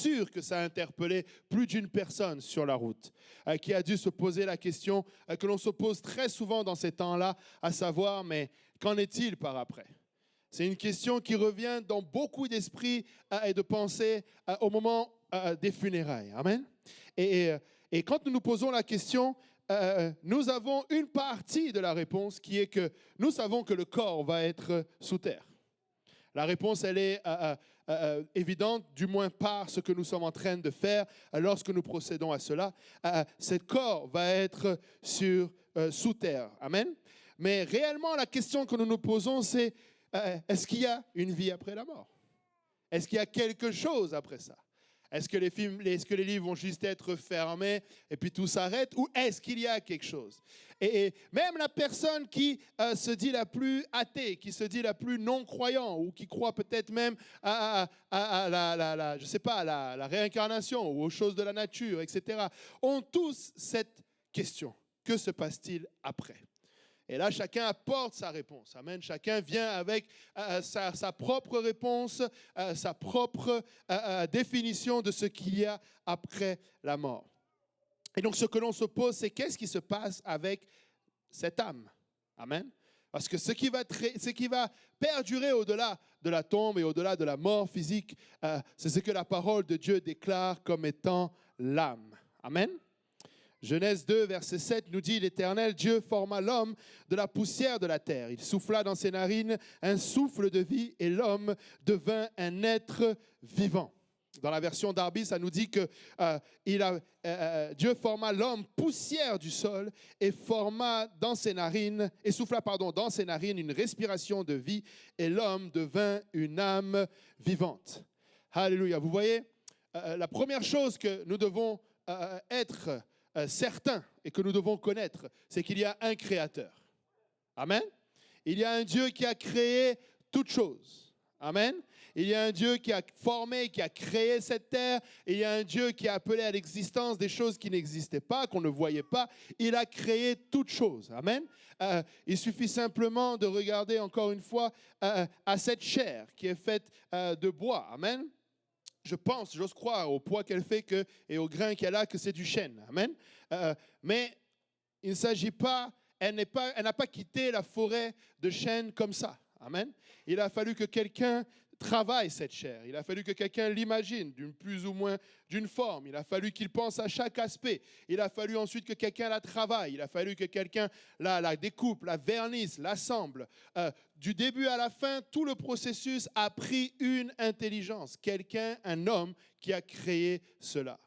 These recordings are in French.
sûr que ça a interpellé plus d'une personne sur la route, qui a dû se poser la question que l'on se pose très souvent dans ces temps-là, à savoir, mais qu'en est-il par après? C'est une question qui revient dans beaucoup d'esprits et de pensées au moment des funérailles. Amen. Et quand nous nous posons la question, nous avons une partie de la réponse qui est que nous savons que le corps va être sous terre. La réponse, elle est évidente, du moins par ce que nous sommes en train de faire lorsque nous procédons à cela. Ce corps va être sous terre. Amen. Mais réellement, la question que nous nous posons, c'est est-ce qu'il y a une vie après la mort? Est-ce qu'il y a quelque chose après ça? Est-ce que les livres vont juste être fermés et puis tout s'arrête? Ou est-ce qu'il y a quelque chose? Et même la personne qui se dit la plus athée, qui se dit la plus non-croyant, ou qui croit peut-être même à je sais pas, la réincarnation ou aux choses de la nature, etc., ont tous cette question. Que se passe-t-il après? Et là, chacun apporte sa réponse. Amen. Chacun vient avec sa propre réponse, sa propre définition de ce qu'il y a après la mort. Et donc, ce que l'on se pose, c'est qu'est-ce qui se passe avec cette âme? Amen. Parce que ce qui va perdurer au-delà de la tombe et au-delà de la mort physique, c'est ce que la parole de Dieu déclare comme étant l'âme. Amen. Genèse 2, verset 7 nous dit « L'Éternel Dieu forma l'homme de la poussière de la terre. Il souffla dans ses narines un souffle de vie et l'homme devint un être vivant. » Dans la version Darby, ça nous dit que Dieu forma l'homme poussière du sol et souffla dans ses narines une respiration de vie et l'homme devint une âme vivante. Alléluia. Vous voyez, la première chose que nous devons être certain et que nous devons connaître, c'est qu'il y a un créateur. Amen. Il y a un Dieu qui a créé toutes choses. Amen. Il y a un Dieu qui a formé, qui a créé cette terre. Et il y a un Dieu qui a appelé à l'existence des choses qui n'existaient pas, qu'on ne voyait pas. Il a créé toutes choses. Amen. Il suffit simplement de regarder encore une fois à cette chair qui est faite de bois. Amen. J'ose croire au poids qu'elle fait et au grain qu'elle a que c'est du chêne. Amen. Mais il ne s'agit pas, elle n'a pas quitté la forêt de chêne comme ça. Amen. Il a fallu que quelqu'un travaille cette chair. Il a fallu que quelqu'un l'imagine d'une plus ou moins d'une forme. Il a fallu qu'il pense à chaque aspect. Il a fallu ensuite que quelqu'un la travaille. Il a fallu que quelqu'un la découpe, la vernisse, l'assemble. Du début à la fin, tout le processus a pris une intelligence. Quelqu'un, un homme qui a créé cela.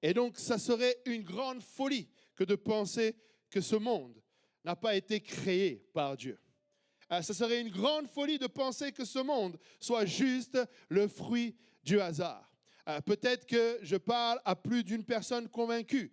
Et donc, ça serait une grande folie que de penser que ce monde n'a pas été créé par Dieu. Ce serait une grande folie de penser que ce monde soit juste le fruit du hasard. Peut-être que je parle à plus d'une personne convaincue,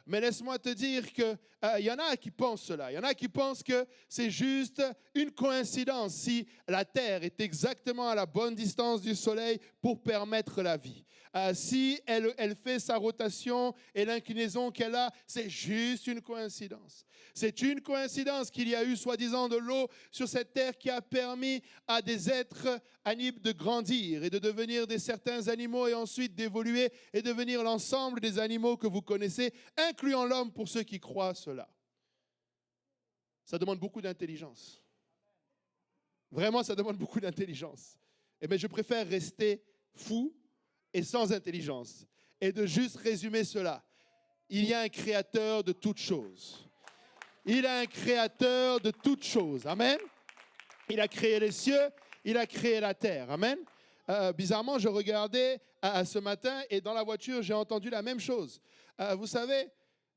mais laisse-moi te dire qu'il y en a qui pensent cela. Il y en a qui pensent que c'est juste une coïncidence si la Terre est exactement à la bonne distance du Soleil pour permettre la vie. Si elle fait sa rotation et l'inclinaison qu'elle a, c'est juste une coïncidence. C'est une coïncidence qu'il y a eu soi-disant de l'eau sur cette Terre qui a permis à des êtres animés de grandir et de devenir certains animaux et ensuite d'évoluer et devenir l'ensemble des animaux que vous connaissez, incluant l'homme pour ceux qui croient cela. Ça demande beaucoup d'intelligence. Vraiment, ça demande beaucoup d'intelligence. Eh bien, je préfère rester fou et sans intelligence et de juste résumer cela. Il y a un créateur de toutes choses. Il a un créateur de toutes choses. Amen. Il a créé les cieux, il a créé la terre. Amen. Bizarrement, je regardais ce matin et dans la voiture, j'ai entendu la même chose. Vous savez,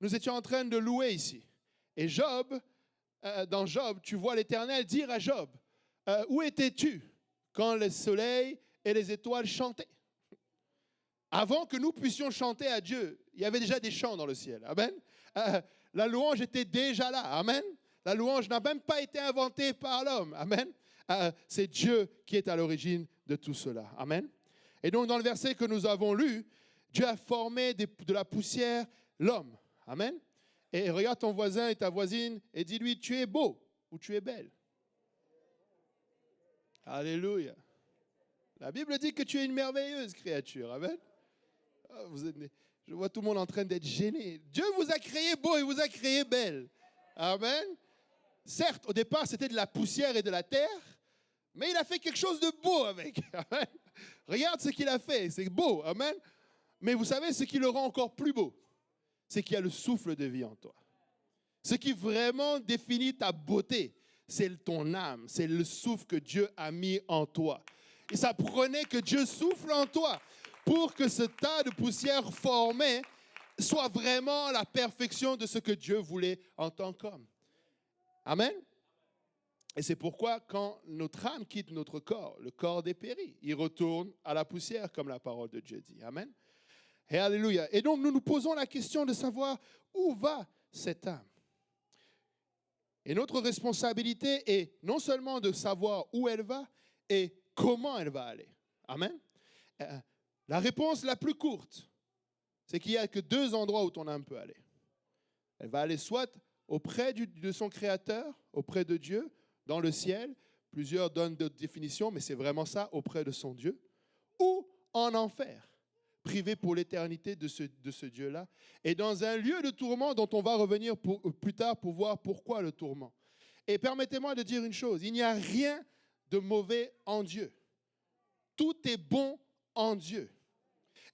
nous étions en train de louer ici. Et Job, dans Job, tu vois l'Éternel dire à Job, où étais-tu quand le soleil et les étoiles chantaient? Avant que nous puissions chanter à Dieu, il y avait déjà des chants dans le ciel. Amen. La louange était déjà là. Amen. La louange n'a même pas été inventée par l'homme. Amen. C'est Dieu qui est à l'origine de tout cela. Amen. Et donc, dans le verset que nous avons lu, Dieu a formé de la poussière l'homme. Amen. Et regarde ton voisin et ta voisine et dis-lui, tu es beau ou tu es belle. Alléluia. La Bible dit que tu es une merveilleuse créature. Amen. Ah, je vois tout le monde en train d'être gêné. Dieu vous a créé beau et vous a créé belle. Amen. Certes, au départ, c'était de la poussière et de la terre, mais il a fait quelque chose de beau avec. Amen. Regarde ce qu'il a fait, c'est beau. Amen. Mais vous savez, ce qui le rend encore plus beau, c'est qu'il y a le souffle de vie en toi. Ce qui vraiment définit ta beauté, c'est ton âme, c'est le souffle que Dieu a mis en toi. Et ça prenait que Dieu souffle en toi pour que ce tas de poussière formé soit vraiment la perfection de ce que Dieu voulait en tant qu'homme. Amen. Et c'est pourquoi quand notre âme quitte notre corps, le corps dépérit. Il retourne à la poussière, comme la parole de Dieu dit. Amen. Et alléluia. Et donc, nous nous posons la question de savoir où va cette âme. Et notre responsabilité est non seulement de savoir où elle va et comment elle va aller. Amen. La réponse la plus courte, c'est qu'il n'y a que deux endroits où ton âme peut aller. Elle va aller soit auprès de son Créateur, auprès de Dieu, dans le ciel. Plusieurs donnent d'autres définitions, mais c'est vraiment ça, auprès de son Dieu. Ou en enfer, privé pour l'éternité de ce Dieu-là. Et dans un lieu de tourment dont on va revenir plus tard pour voir pourquoi le tourment. Et permettez-moi de dire une chose, il n'y a rien de mauvais en Dieu. Tout est bon en Dieu.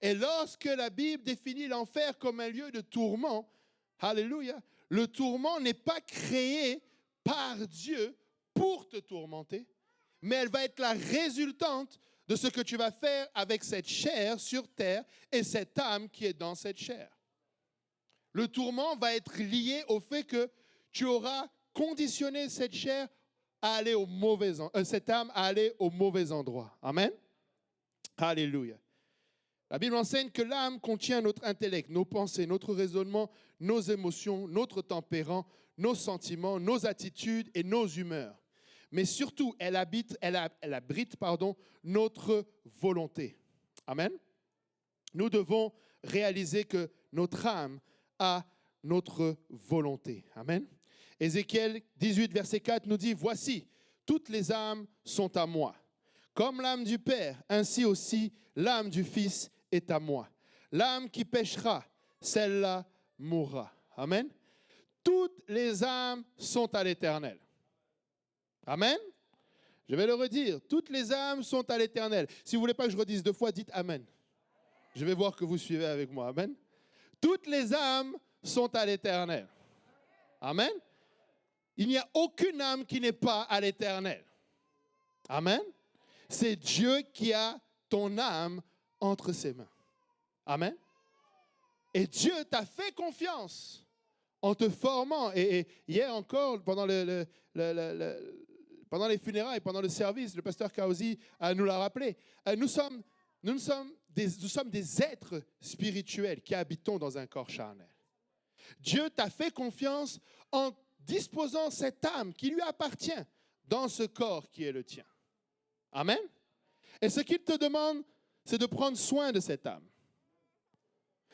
Et lorsque la Bible définit l'enfer comme un lieu de tourment, alléluia, le tourment n'est pas créé par Dieu pour te tourmenter, mais elle va être la résultante de ce que tu vas faire avec cette chair sur terre et cette âme qui est dans cette chair. Le tourment va être lié au fait que tu auras conditionné cette chair à aller au cette âme à aller au mauvais endroit. Amen. Alléluia. La Bible enseigne que l'âme contient notre intellect, nos pensées, notre raisonnement, nos émotions, notre tempérament, nos sentiments, nos attitudes et nos humeurs. Mais surtout, elle abrite notre volonté. Amen. Nous devons réaliser que notre âme a notre volonté. Amen. Ézéchiel 18, verset 4 nous dit, « Voici, toutes les âmes sont à moi. Comme l'âme du Père, ainsi aussi l'âme du Fils est à moi. L'âme qui péchera, celle-là mourra. » Amen. Toutes les âmes sont à l'Éternel. Amen. Je vais le redire. Toutes les âmes sont à l'Éternel. Si vous ne voulez pas que je redise deux fois, dites Amen. Je vais voir que vous suivez avec moi. Amen. Toutes les âmes sont à l'Éternel. Amen. Il n'y a aucune âme qui n'est pas à l'Éternel. Amen. C'est Dieu qui a ton âme entre ses mains. Amen. Et Dieu t'a fait confiance en te formant. Et hier encore, pendant les funérailles, pendant le service, le pasteur Kaozi nous l'a rappelé. Nous sommes des êtres spirituels qui habitons dans un corps charnel. Dieu t'a fait confiance en disposant cette âme qui lui appartient dans ce corps qui est le tien. Amen. Et ce qu'il te demande, c'est de prendre soin de cette âme.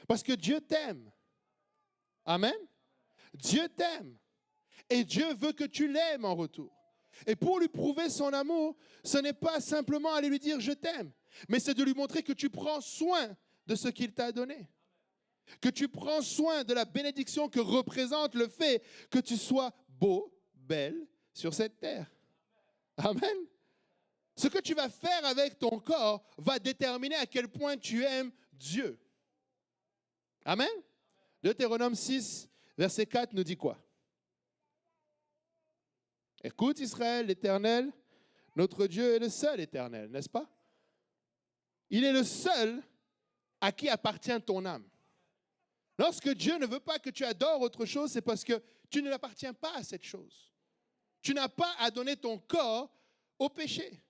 Parce que Dieu t'aime. Amen. Dieu t'aime. Et Dieu veut que tu l'aimes en retour. Et pour lui prouver son amour, ce n'est pas simplement aller lui dire « je t'aime », mais c'est de lui montrer que tu prends soin de ce qu'il t'a donné. Que tu prends soin de la bénédiction que représente le fait que tu sois beau, belle sur cette terre. Amen. Ce que tu vas faire avec ton corps va déterminer à quel point tu aimes Dieu. Amen. Deutéronome 6, verset 4 nous dit quoi? Écoute Israël, l'Éternel, notre Dieu est le seul Éternel, n'est-ce pas? Il est le seul à qui appartient ton âme. Lorsque Dieu ne veut pas que tu adores autre chose, c'est parce que tu ne l'appartiens pas à cette chose. Tu n'as pas à donner ton corps au péché.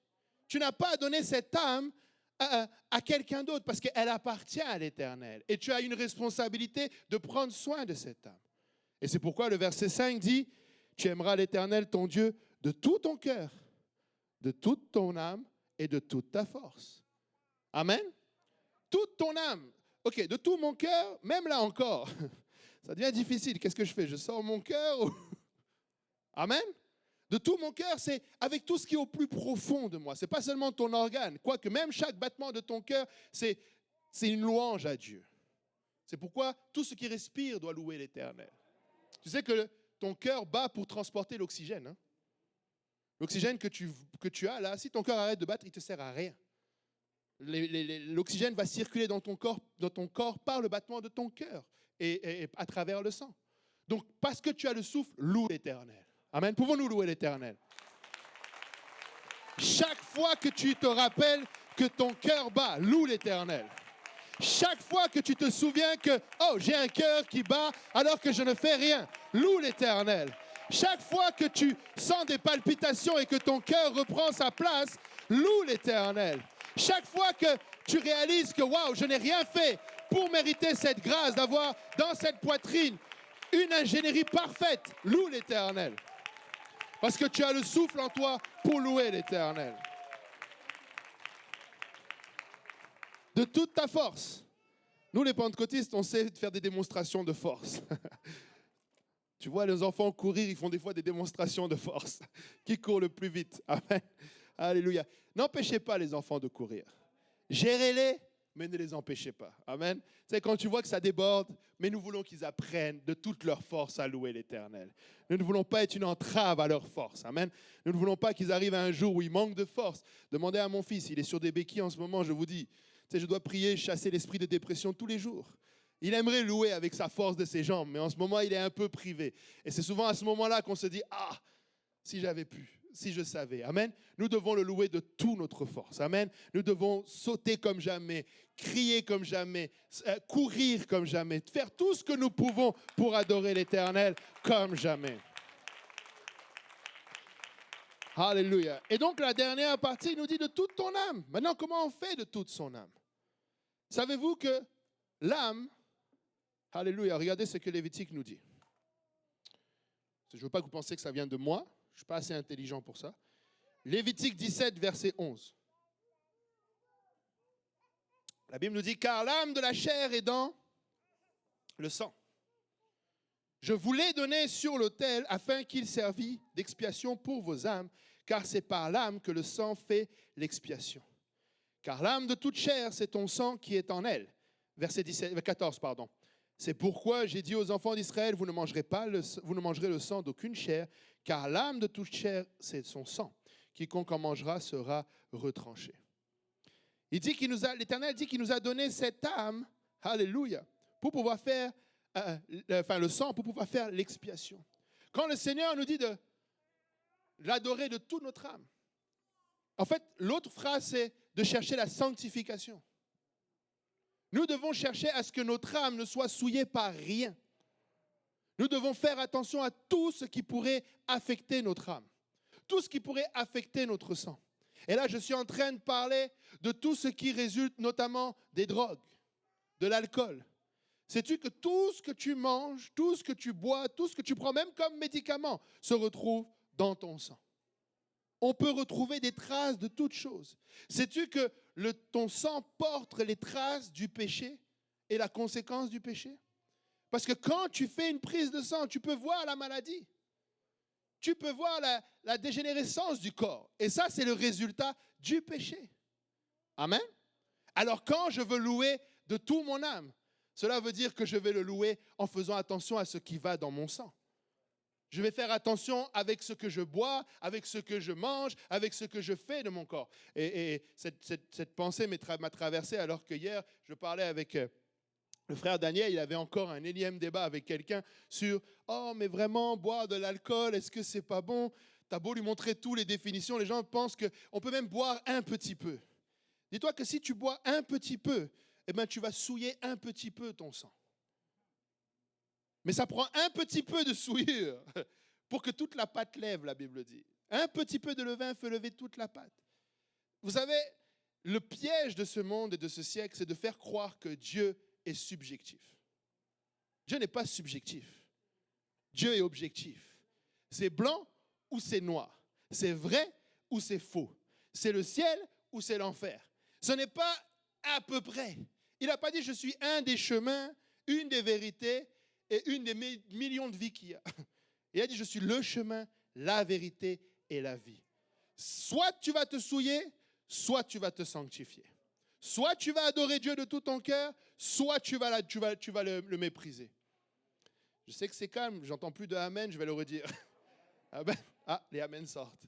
Tu n'as pas à donner cette âme à quelqu'un d'autre parce qu'elle appartient à l'Éternel. Et tu as une responsabilité de prendre soin de cette âme. Et c'est pourquoi le verset 5 dit, « Tu aimeras l'Éternel, ton Dieu, de tout ton cœur, de toute ton âme et de toute ta force. » Amen. Toute ton âme. OK, de tout mon cœur, même là encore, ça devient difficile. Qu'est-ce que je fais? Je sors mon cœur? Amen. De tout mon cœur, c'est avec tout ce qui est au plus profond de moi. Ce n'est pas seulement ton organe, quoique même chaque battement de ton cœur, c'est une louange à Dieu. C'est pourquoi tout ce qui respire doit louer l'Éternel. Tu sais que ton cœur bat pour transporter l'oxygène. Hein? L'oxygène que tu as là, si ton cœur arrête de battre, il ne te sert à rien. L'oxygène va circuler dans ton corps par le battement de ton cœur et à travers le sang. Donc, parce que tu as le souffle, loue l'Éternel. Amen. Pouvons-nous louer l'Éternel? Chaque fois que tu te rappelles que ton cœur bat, loue l'Éternel. Chaque fois que tu te souviens que, oh, j'ai un cœur qui bat alors que je ne fais rien, loue l'Éternel. Chaque fois que tu sens des palpitations et que ton cœur reprend sa place, loue l'Éternel. Chaque fois que tu réalises que, waouh, je n'ai rien fait pour mériter cette grâce d'avoir dans cette poitrine une ingénierie parfaite, loue l'Éternel. Parce que tu as le souffle en toi pour louer l'Éternel. De toute ta force. Nous, les pentecôtistes, on sait faire des démonstrations de force. Tu vois, les enfants courir, ils font des fois des démonstrations de force. Qui court le plus vite? Amen. Alléluia. N'empêchez pas les enfants de courir. Gérez-les, mais ne les empêchez pas. Amen. C'est quand tu vois que ça déborde, mais nous voulons qu'ils apprennent de toute leur force à louer l'Éternel. Nous ne voulons pas être une entrave à leur force. Amen. Nous ne voulons pas qu'ils arrivent à un jour où ils manquent de force. Demandez à mon fils, il est sur des béquilles en ce moment, je vous dis. Je dois prier, chasser l'esprit de dépression tous les jours. Il aimerait louer avec sa force de ses jambes, mais en ce moment, il est un peu privé. Et c'est souvent à ce moment-là qu'on se dit, ah, si j'avais pu, si je savais. Amen. Nous devons le louer de toute notre force. Amen. Nous devons sauter comme jamais, crier comme jamais, courir comme jamais, faire tout ce que nous pouvons pour adorer l'Éternel comme jamais. Alléluia. Et donc, la dernière partie, il nous dit de toute ton âme. Maintenant, comment on fait de toute son âme? Savez-vous que l'âme, alléluia, regardez ce que Lévitique nous dit. Je ne veux pas que vous pensiez que ça vient de moi, je ne suis pas assez intelligent pour ça. Lévitique 17, verset 11. La Bible nous dit, car l'âme de la chair est dans le sang. Je vous l'ai donné sur l'autel afin qu'il servît d'expiation pour vos âmes, car c'est par l'âme que le sang fait l'expiation. Car l'âme de toute chair, c'est ton sang qui est en elle. Verset 14, pardon. C'est pourquoi j'ai dit aux enfants d'Israël, vous ne mangerez le sang d'aucune chair, car l'âme de toute chair, c'est son sang. Quiconque en mangera sera retranché. L'Éternel dit qu'il nous a donné cette âme, alléluia, pour pouvoir faire, le sang, pour pouvoir faire l'expiation. Quand le Seigneur nous dit de l'adorer de toute notre âme, en fait, l'autre phrase, c'est de chercher la sanctification. Nous devons chercher à ce que notre âme ne soit souillée par rien. Nous devons faire attention à tout ce qui pourrait affecter notre âme, tout ce qui pourrait affecter notre sang. Et là, je suis en train de parler de tout ce qui résulte notamment des drogues, de l'alcool. Sais-tu que tout ce que tu manges, tout ce que tu bois, tout ce que tu prends, même comme médicament, se retrouve dans ton sang? On peut retrouver des traces de toutes choses. Sais-tu que ton sang porte les traces du péché et la conséquence du péché? Parce que quand tu fais une prise de sang, tu peux voir la maladie. Tu peux voir la dégénérescence du corps. Et ça, c'est le résultat du péché. Amen. Alors quand je veux louer de tout mon âme, cela veut dire que je vais le louer en faisant attention à ce qui va dans mon sang. Je vais faire attention avec ce que je bois, avec ce que je mange, avec ce que je fais de mon corps. Et cette pensée m'a traversé alors que hier, je parlais avec le frère Daniel, il avait encore un énième débat avec quelqu'un sur « Oh, mais vraiment, boire de l'alcool, est-ce que c'est pas bon ?» T'as beau lui montrer toutes les définitions, les gens pensent qu'on peut même boire un petit peu. Dis-toi que si tu bois un petit peu, eh ben, tu vas souiller un petit peu ton sang. Mais ça prend un petit peu de souillure pour que toute la pâte lève, la Bible dit. Un petit peu de levain fait lever toute la pâte. Vous savez, le piège de ce monde et de ce siècle, c'est de faire croire que Dieu est subjectif. Dieu n'est pas subjectif. Dieu est objectif. C'est blanc ou c'est noir. C'est vrai ou c'est faux. C'est le ciel ou c'est l'enfer. Ce n'est pas à peu près. Il n'a pas dit « je suis un des chemins, une des vérités » et une des millions de vies qu'il y a. Il a dit, je suis le chemin, la vérité et la vie. Soit tu vas te souiller, soit tu vas te sanctifier. Soit tu vas adorer Dieu de tout ton cœur, soit tu vas le mépriser. Je sais que c'est calme, j'entends plus de amen, je vais le redire. Amen. Ah, les amen sortent.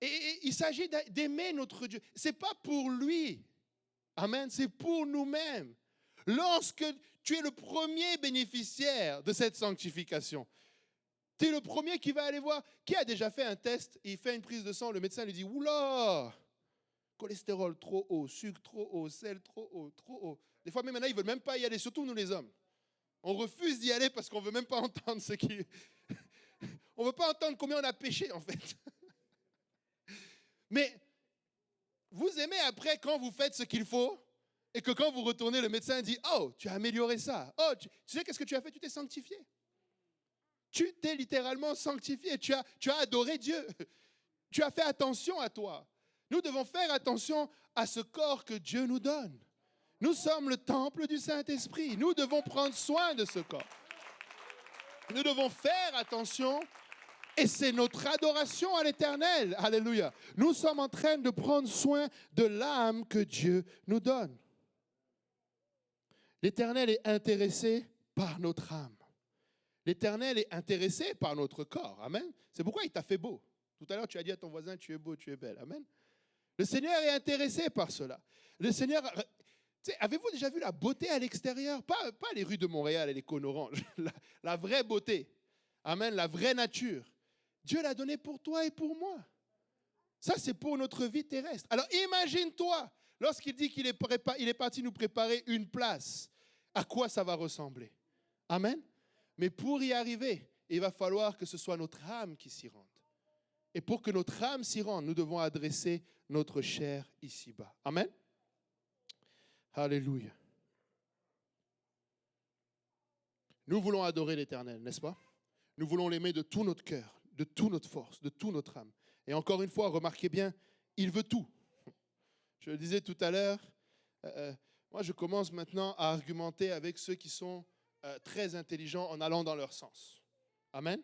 Et il s'agit d'aimer notre Dieu. Ce n'est pas pour lui. Amen. C'est pour nous-mêmes. Lorsque tu es le premier bénéficiaire de cette sanctification, tu es le premier qui va aller voir. Qui a déjà fait un test, il fait une prise de sang, le médecin lui dit « Oula, cholestérol trop haut, sucre trop haut, sel trop haut, trop haut. » Des fois, même maintenant, ils ne veulent même pas y aller, surtout nous les hommes. On refuse d'y aller parce qu'on ne veut même pas entendre ce qui... On ne veut pas entendre combien on a péché, en fait. Mais vous aimez après quand vous faites ce qu'il faut et que quand vous retournez, le médecin dit « Oh, tu as amélioré ça. Oh, tu sais qu'est-ce que tu as fait? Tu t'es sanctifié. Tu t'es littéralement sanctifié. Tu as adoré Dieu. Tu as fait attention à toi. » Nous devons faire attention à ce corps que Dieu nous donne. Nous sommes le temple du Saint-Esprit. Nous devons prendre soin de ce corps. Nous devons faire attention et c'est notre adoration à l'Éternel. Alléluia. Nous sommes en train de prendre soin de l'âme que Dieu nous donne. L'Éternel est intéressé par notre âme. L'Éternel est intéressé par notre corps. Amen. C'est pourquoi il t'a fait beau. Tout à l'heure, tu as dit à ton voisin, tu es beau, tu es belle. Amen. Le Seigneur est intéressé par cela. Le Seigneur... Avez-vous déjà vu la beauté à l'extérieur? Pas les rues de Montréal et les cônes oranges. La vraie beauté. Amen, la vraie nature. Dieu l'a donnée pour toi et pour moi. Ça, c'est pour notre vie terrestre. Alors, imagine-toi, lorsqu'il dit qu'il est parti nous préparer une place, à quoi ça va ressembler? Amen. Mais pour y arriver, il va falloir que ce soit notre âme qui s'y rende. Et pour que notre âme s'y rende, nous devons adresser notre chair ici-bas. Amen. Alléluia. Nous voulons adorer l'Éternel, n'est-ce pas? Nous voulons l'aimer de tout notre cœur, de toute notre force, de toute notre âme. Et encore une fois, remarquez bien, il veut tout. Je le disais tout à l'heure, moi je commence maintenant à argumenter avec ceux qui sont très intelligents en allant dans leur sens. Amen.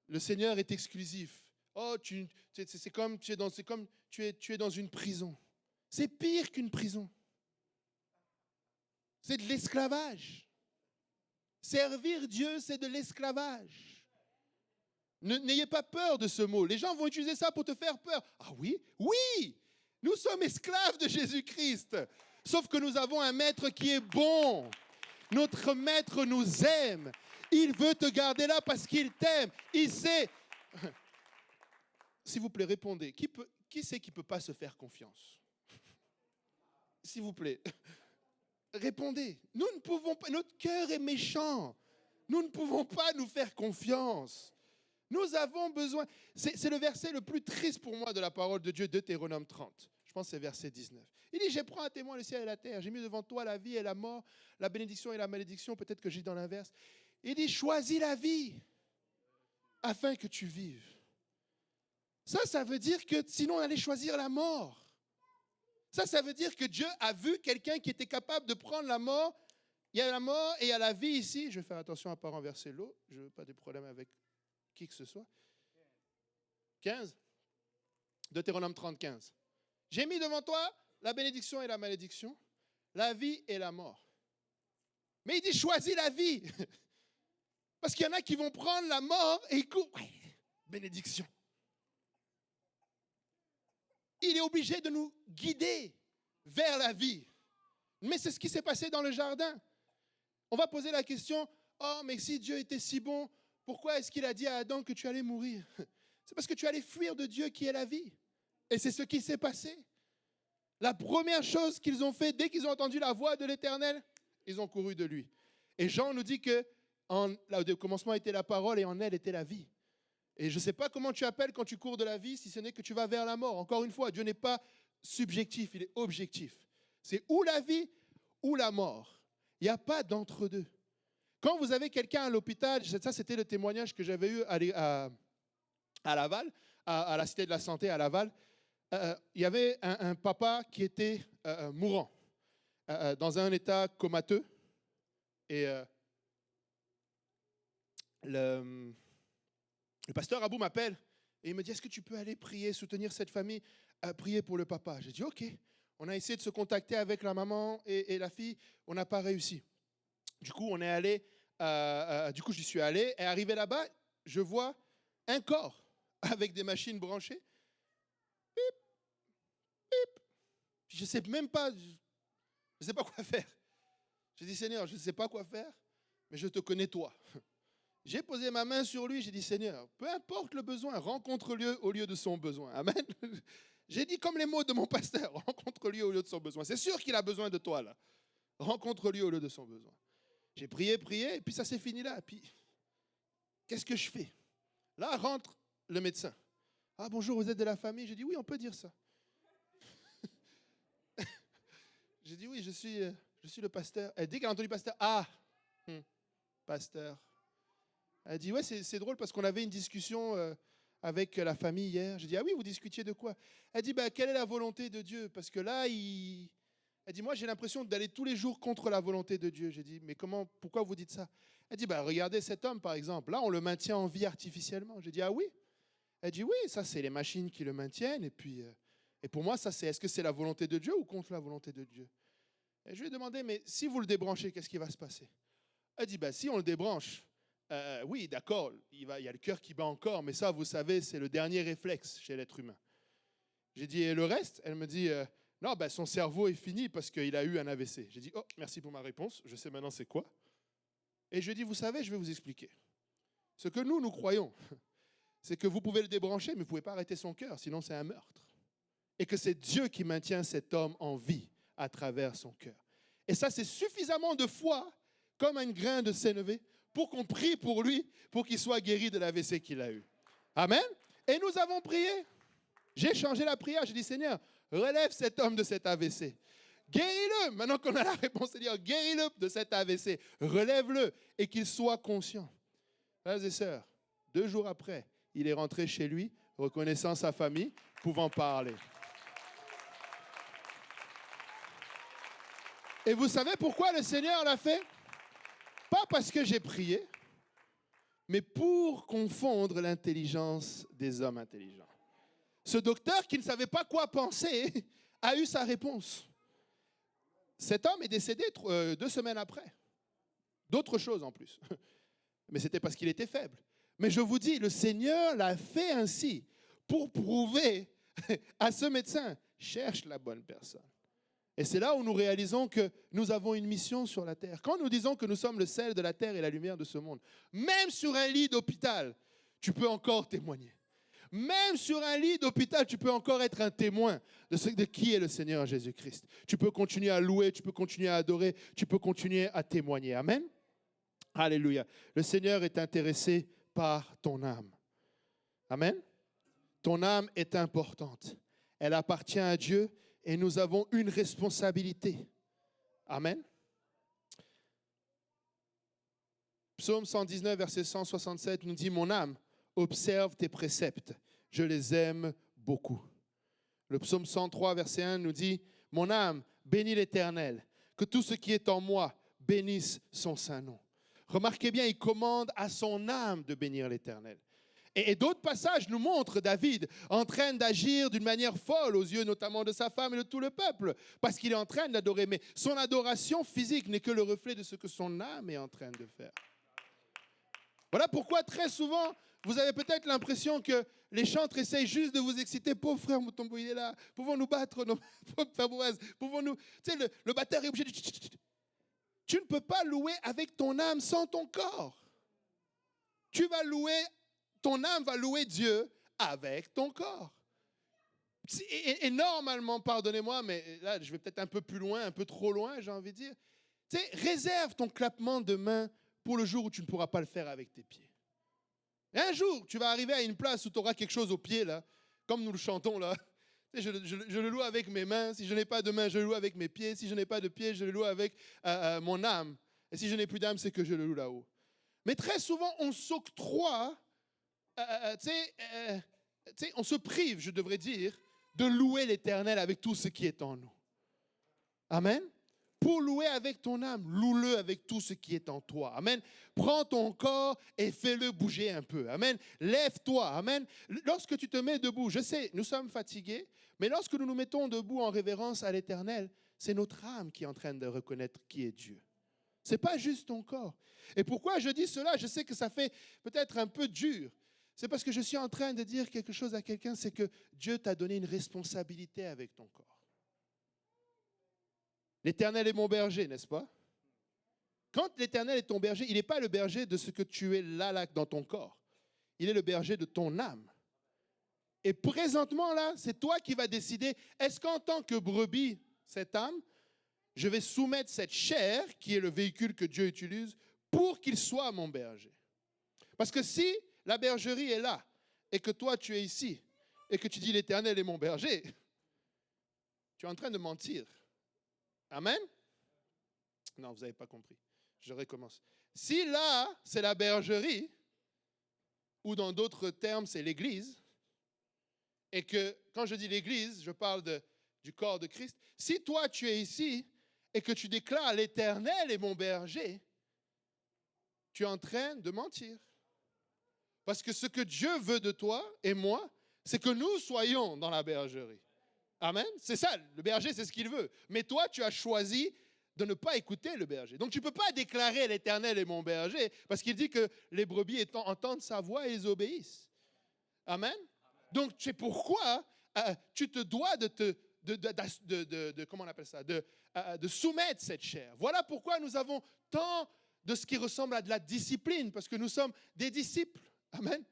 Le Seigneur est exclusif. Oh, c'est comme tu es dans une prison. C'est pire qu'une prison. C'est de l'esclavage. Servir Dieu, c'est de l'esclavage. N'ayez pas peur de ce mot. Les gens vont utiliser ça pour te faire peur. Ah oui? Oui! Nous sommes esclaves de Jésus-Christ. Sauf que nous avons un maître qui est bon. Notre maître nous aime. Il veut te garder là parce qu'il t'aime. Il sait... S'il vous plaît, répondez. Qui c'est qui ne peut pas se faire confiance? S'il vous plaît, répondez. Nous ne pouvons pas, notre cœur est méchant. Nous ne pouvons pas nous faire confiance. Nous avons besoin. C'est le verset le plus triste pour moi de la parole de Dieu, Deutéronome 30. Je pense que c'est verset 19. Il dit, j'ai pris à témoin le ciel et la terre. J'ai mis devant toi la vie et la mort, la bénédiction et la malédiction. Peut-être que j'ai dans l'inverse. Il dit, choisis la vie afin que tu vives. Ça veut dire que sinon on allait choisir la mort. Ça veut dire que Dieu a vu quelqu'un qui était capable de prendre la mort. Il y a la mort et il y a la vie ici. Je vais faire attention à ne pas renverser l'eau. Je ne veux pas de problème avec qui que ce soit. 15. Deutéronome 30, 15. J'ai mis devant toi la bénédiction et la malédiction, la vie et la mort. Mais il dit choisis la vie. Parce qu'il y en a qui vont prendre la mort et ils courent. Ouais, bénédiction. Il est obligé de nous guider vers la vie. Mais c'est ce qui s'est passé dans le jardin. On va poser la question, oh, mais si Dieu était si bon, pourquoi est-ce qu'il a dit à Adam que tu allais mourir? C'est parce que tu allais fuir de Dieu qui est la vie. Et c'est ce qui s'est passé. La première chose qu'ils ont fait, dès qu'ils ont entendu la voix de l'Éternel, ils ont couru de lui. Et Jean nous dit que au commencement était la parole et en elle était la vie. Et je ne sais pas comment tu appelles quand tu cours de la vie, si ce n'est que tu vas vers la mort. Encore une fois, Dieu n'est pas subjectif, il est objectif. C'est ou la vie ou la mort. Il n'y a pas d'entre-deux. Quand vous avez quelqu'un à l'hôpital, ça c'était le témoignage que j'avais eu à Laval, à la Cité de la Santé à Laval, il y avait un papa qui était mourant, dans un état comateux. Et le, le pasteur Abou m'appelle et il me dit, est-ce que tu peux aller prier, soutenir cette famille, prier pour le papa? J'ai dit, OK. On a essayé de se contacter avec la maman et la fille, on n'a pas réussi. Du coup, on est allé, j'y suis allé, et arrivé là-bas, je vois un corps avec des machines branchées. Pip, pip. Je ne sais même pas, je ne sais pas quoi faire. J'ai dit, Seigneur, je ne sais pas quoi faire, mais je te connais toi. J'ai posé ma main sur lui, j'ai dit, Seigneur, peu importe le besoin, rencontre-le au lieu de son besoin. Amen. J'ai dit comme les mots de mon pasteur, rencontre-lui au lieu de son besoin. C'est sûr qu'il a besoin de toi, là. Rencontre-lui au lieu de son besoin. J'ai prié, prié, et puis ça s'est fini là. Et puis, qu'est-ce que je fais? Là rentre le médecin. Ah, bonjour, vous êtes de la famille? J'ai dit, oui, on peut dire ça. J'ai dit, oui, je suis le pasteur. Elle dit qu'elle a entendu pasteur. Ah, pasteur. Elle dit, ouais, c'est drôle parce qu'on avait une discussion avec la famille hier. J'ai dit, ah oui, vous discutiez de quoi? Elle dit, quelle est la volonté de Dieu? Parce que là, elle dit, moi, j'ai l'impression d'aller tous les jours contre la volonté de Dieu. J'ai dit, mais pourquoi vous dites ça? Elle dit, regardez cet homme, par exemple. Là, on le maintient en vie artificiellement. J'ai dit, ah oui? Elle dit, oui, ça, c'est les machines qui le maintiennent. Et puis, et pour moi, ça, est-ce que c'est la volonté de Dieu ou contre la volonté de Dieu? Et je lui ai demandé, mais si vous le débranchez, qu'est-ce qui va se passer? Elle dit, si on le débranche, oui, d'accord, il y a le cœur qui bat encore, mais ça, vous savez, c'est le dernier réflexe chez l'être humain. J'ai dit, et le reste? Elle me dit, non, son cerveau est fini parce qu'il a eu un AVC. J'ai dit, oh, merci pour ma réponse, je sais maintenant c'est quoi. Et je lui ai dit, vous savez, je vais vous expliquer. Ce que nous croyons, c'est que vous pouvez le débrancher, mais vous ne pouvez pas arrêter son cœur, sinon c'est un meurtre. Et que c'est Dieu qui maintient cet homme en vie à travers son cœur. Et ça, c'est suffisamment de foi, comme un grain de sénévé, pour qu'on prie pour lui, pour qu'il soit guéri de l'AVC qu'il a eu. Amen. Et nous avons prié. J'ai changé la prière. J'ai dit, Seigneur, relève cet homme de cet AVC. Guéris-le. Maintenant qu'on a la réponse, Seigneur, guéris-le de cet AVC. Relève-le et qu'il soit conscient. Frères et sœurs, 2 jours après, il est rentré chez lui, reconnaissant sa famille, pouvant parler. Et vous savez pourquoi le Seigneur l'a fait? Pas parce que j'ai prié, mais pour confondre l'intelligence des hommes intelligents. Ce docteur qui ne savait pas quoi penser a eu sa réponse. Cet homme est décédé 2 semaines après. D'autres choses en plus. Mais c'était parce qu'il était faible. Mais je vous dis, le Seigneur l'a fait ainsi pour prouver à ce médecin, cherche la bonne personne. Et c'est là où nous réalisons que nous avons une mission sur la terre. Quand nous disons que nous sommes le sel de la terre et la lumière de ce monde, même sur un lit d'hôpital, tu peux encore témoigner. Même sur un lit d'hôpital, tu peux encore être un témoin de qui est le Seigneur Jésus-Christ. Tu peux continuer à louer, tu peux continuer à adorer, tu peux continuer à témoigner. Amen. Alléluia. Le Seigneur est intéressé par ton âme. Amen. Ton âme est importante. Elle appartient à Dieu. Et nous avons une responsabilité. Amen. Psaume 119, verset 167 nous dit, mon âme, observe tes préceptes. Je les aime beaucoup. Le psaume 103, verset 1 nous dit, mon âme, bénis l'Éternel. Que tout ce qui est en moi bénisse son saint nom. Remarquez bien, il commande à son âme de bénir l'Éternel. Et d'autres passages nous montrent David en train d'agir d'une manière folle aux yeux notamment de sa femme et de tout le peuple, parce qu'il est en train d'adorer. Mais son adoration physique n'est que le reflet de ce que son âme est en train de faire. Voilà pourquoi très souvent, vous avez peut-être l'impression que les chantres essayent juste de vous exciter. Pauvre frère Mutombo, il est là. Pouvons nous battre, pauvre frère Boaz. Pouvons-nous... Tu sais, le batteur est obligé de... Tu ne peux pas louer avec ton âme sans ton corps. Tu vas louer... Ton âme va louer Dieu avec ton corps. Et normalement, pardonnez-moi, mais là, je vais peut-être un peu plus loin, un peu trop loin, j'ai envie de dire. Tu sais, réserve ton clappement de main pour le jour où tu ne pourras pas le faire avec tes pieds. Et un jour, tu vas arriver à une place où tu auras quelque chose au pied, là, comme nous le chantons, là. Tu sais, je le loue avec mes mains. Si je n'ai pas de main, je le loue avec mes pieds. Si je n'ai pas de pieds, je le loue avec mon âme. Et si je n'ai plus d'âme, c'est que je le loue là-haut. Mais très souvent, on s'octroie... on se prive, je devrais dire, de louer l'Éternel avec tout ce qui est en nous. Amen. pour louer avec ton âme, loue-le avec tout ce qui est en toi. Amen. Prends ton corps et fais-le bouger un peu. Amen. Lève-toi. Amen. Lorsque tu te mets debout, je sais, nous sommes fatigués, mais lorsque nous nous mettons debout en révérence à l'Éternel, c'est notre âme qui est en train de reconnaître qui est Dieu. Ce n'est pas juste ton corps. Et pourquoi je dis cela? Je sais que ça fait peut-être un peu dur. C'est parce que je suis en train de dire quelque chose à quelqu'un, c'est que Dieu t'a donné une responsabilité avec ton corps. L'Éternel est mon berger, n'est-ce pas? Quand l'Éternel est ton berger, il n'est pas le berger de ce que tu es là dans ton corps. Il est le berger de ton âme. Et présentement, là, c'est toi qui vas décider, est-ce qu'en tant que brebis, cette âme, je vais soumettre cette chair, qui est le véhicule que Dieu utilise, pour qu'il soit mon berger. Parce que si la bergerie est là, et que toi, tu es ici, et que tu dis l'Éternel est mon berger, tu es en train de mentir. Amen? Non, vous n'avez pas compris. Je recommence. Si là, c'est la bergerie, ou dans d'autres termes, c'est l'Église, et que quand je dis l'Église, je parle du corps de Christ, si toi, tu es ici, et que tu déclares l'Éternel est mon berger, tu es en train de mentir. Parce que ce que Dieu veut de toi et moi, c'est que nous soyons dans la bergerie. Amen. C'est ça, le berger, c'est ce qu'il veut. Mais toi, tu as choisi de ne pas écouter le berger. Donc, tu ne peux pas déclarer l'Éternel est mon berger, parce qu'il dit que les brebis entendent sa voix et ils obéissent. Amen. Donc, c'est pourquoi tu te dois comment on appelle ça, de soumettre cette chair. Voilà pourquoi nous avons tant de ce qui ressemble à de la discipline, parce que nous sommes des disciples. Amen.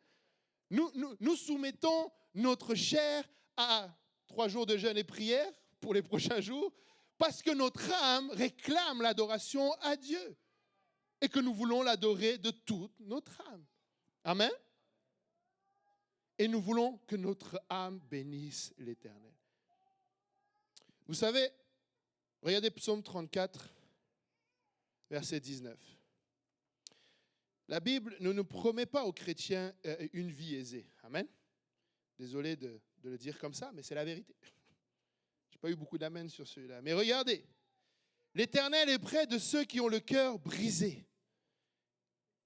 Nous soumettons notre chair à 3 jours de jeûne et prière pour les prochains jours, parce que notre âme réclame l'adoration à Dieu et que nous voulons l'adorer de toute notre âme. Amen. Et nous voulons que notre âme bénisse l'Éternel. Vous savez, regardez Psaume 34, verset 19. La Bible ne nous promet pas aux chrétiens une vie aisée. Amen. Désolé de le dire comme ça, mais c'est la vérité. Je n'ai pas eu beaucoup d'amen sur celui-là. Mais regardez, l'Éternel est près de ceux qui ont le cœur brisé.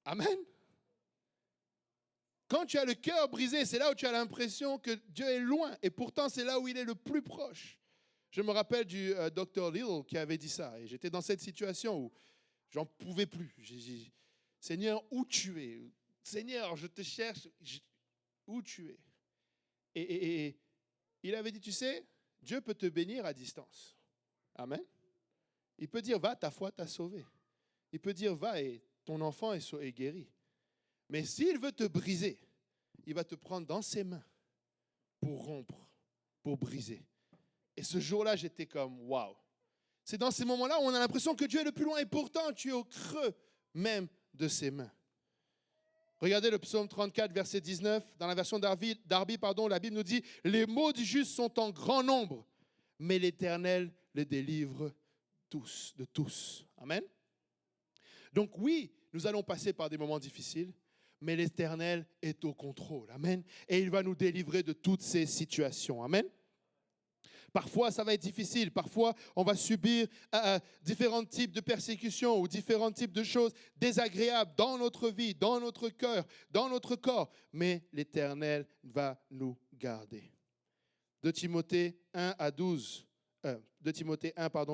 Amen. Quand tu as le cœur brisé, c'est là où tu as l'impression que Dieu est loin. Et pourtant, c'est là où il est le plus proche. Je me rappelle du Dr. Little qui avait dit ça. Et j'étais dans cette situation où j'en pouvais plus. J'ai dit, Seigneur, où tu es? Seigneur, je te cherche. Où tu es? Et il avait dit, tu sais, Dieu peut te bénir à distance. Amen. Il peut dire, va, ta foi t'a sauvé. Il peut dire, va, et ton enfant est guéri. Mais s'il veut te briser, il va te prendre dans ses mains pour rompre, pour briser. Et ce jour-là, j'étais comme, waouh. C'est dans ces moments-là où on a l'impression que Dieu est le plus loin, et pourtant, tu es au creux même de ses mains. Regardez le psaume 34, verset 19. Dans la version Darby, la Bible nous dit « Les mots du juste sont en grand nombre, mais l'Éternel les délivre tous, de tous. » Amen. Donc oui, nous allons passer par des moments difficiles, mais l'Éternel est au contrôle. Amen. Et il va nous délivrer de toutes ces situations. Amen. Parfois, ça va être difficile. Parfois, on va subir différents types de persécutions ou différents types de choses désagréables dans notre vie, dans notre cœur, dans notre corps. Mais l'Éternel va nous garder. 2 Timothée 1,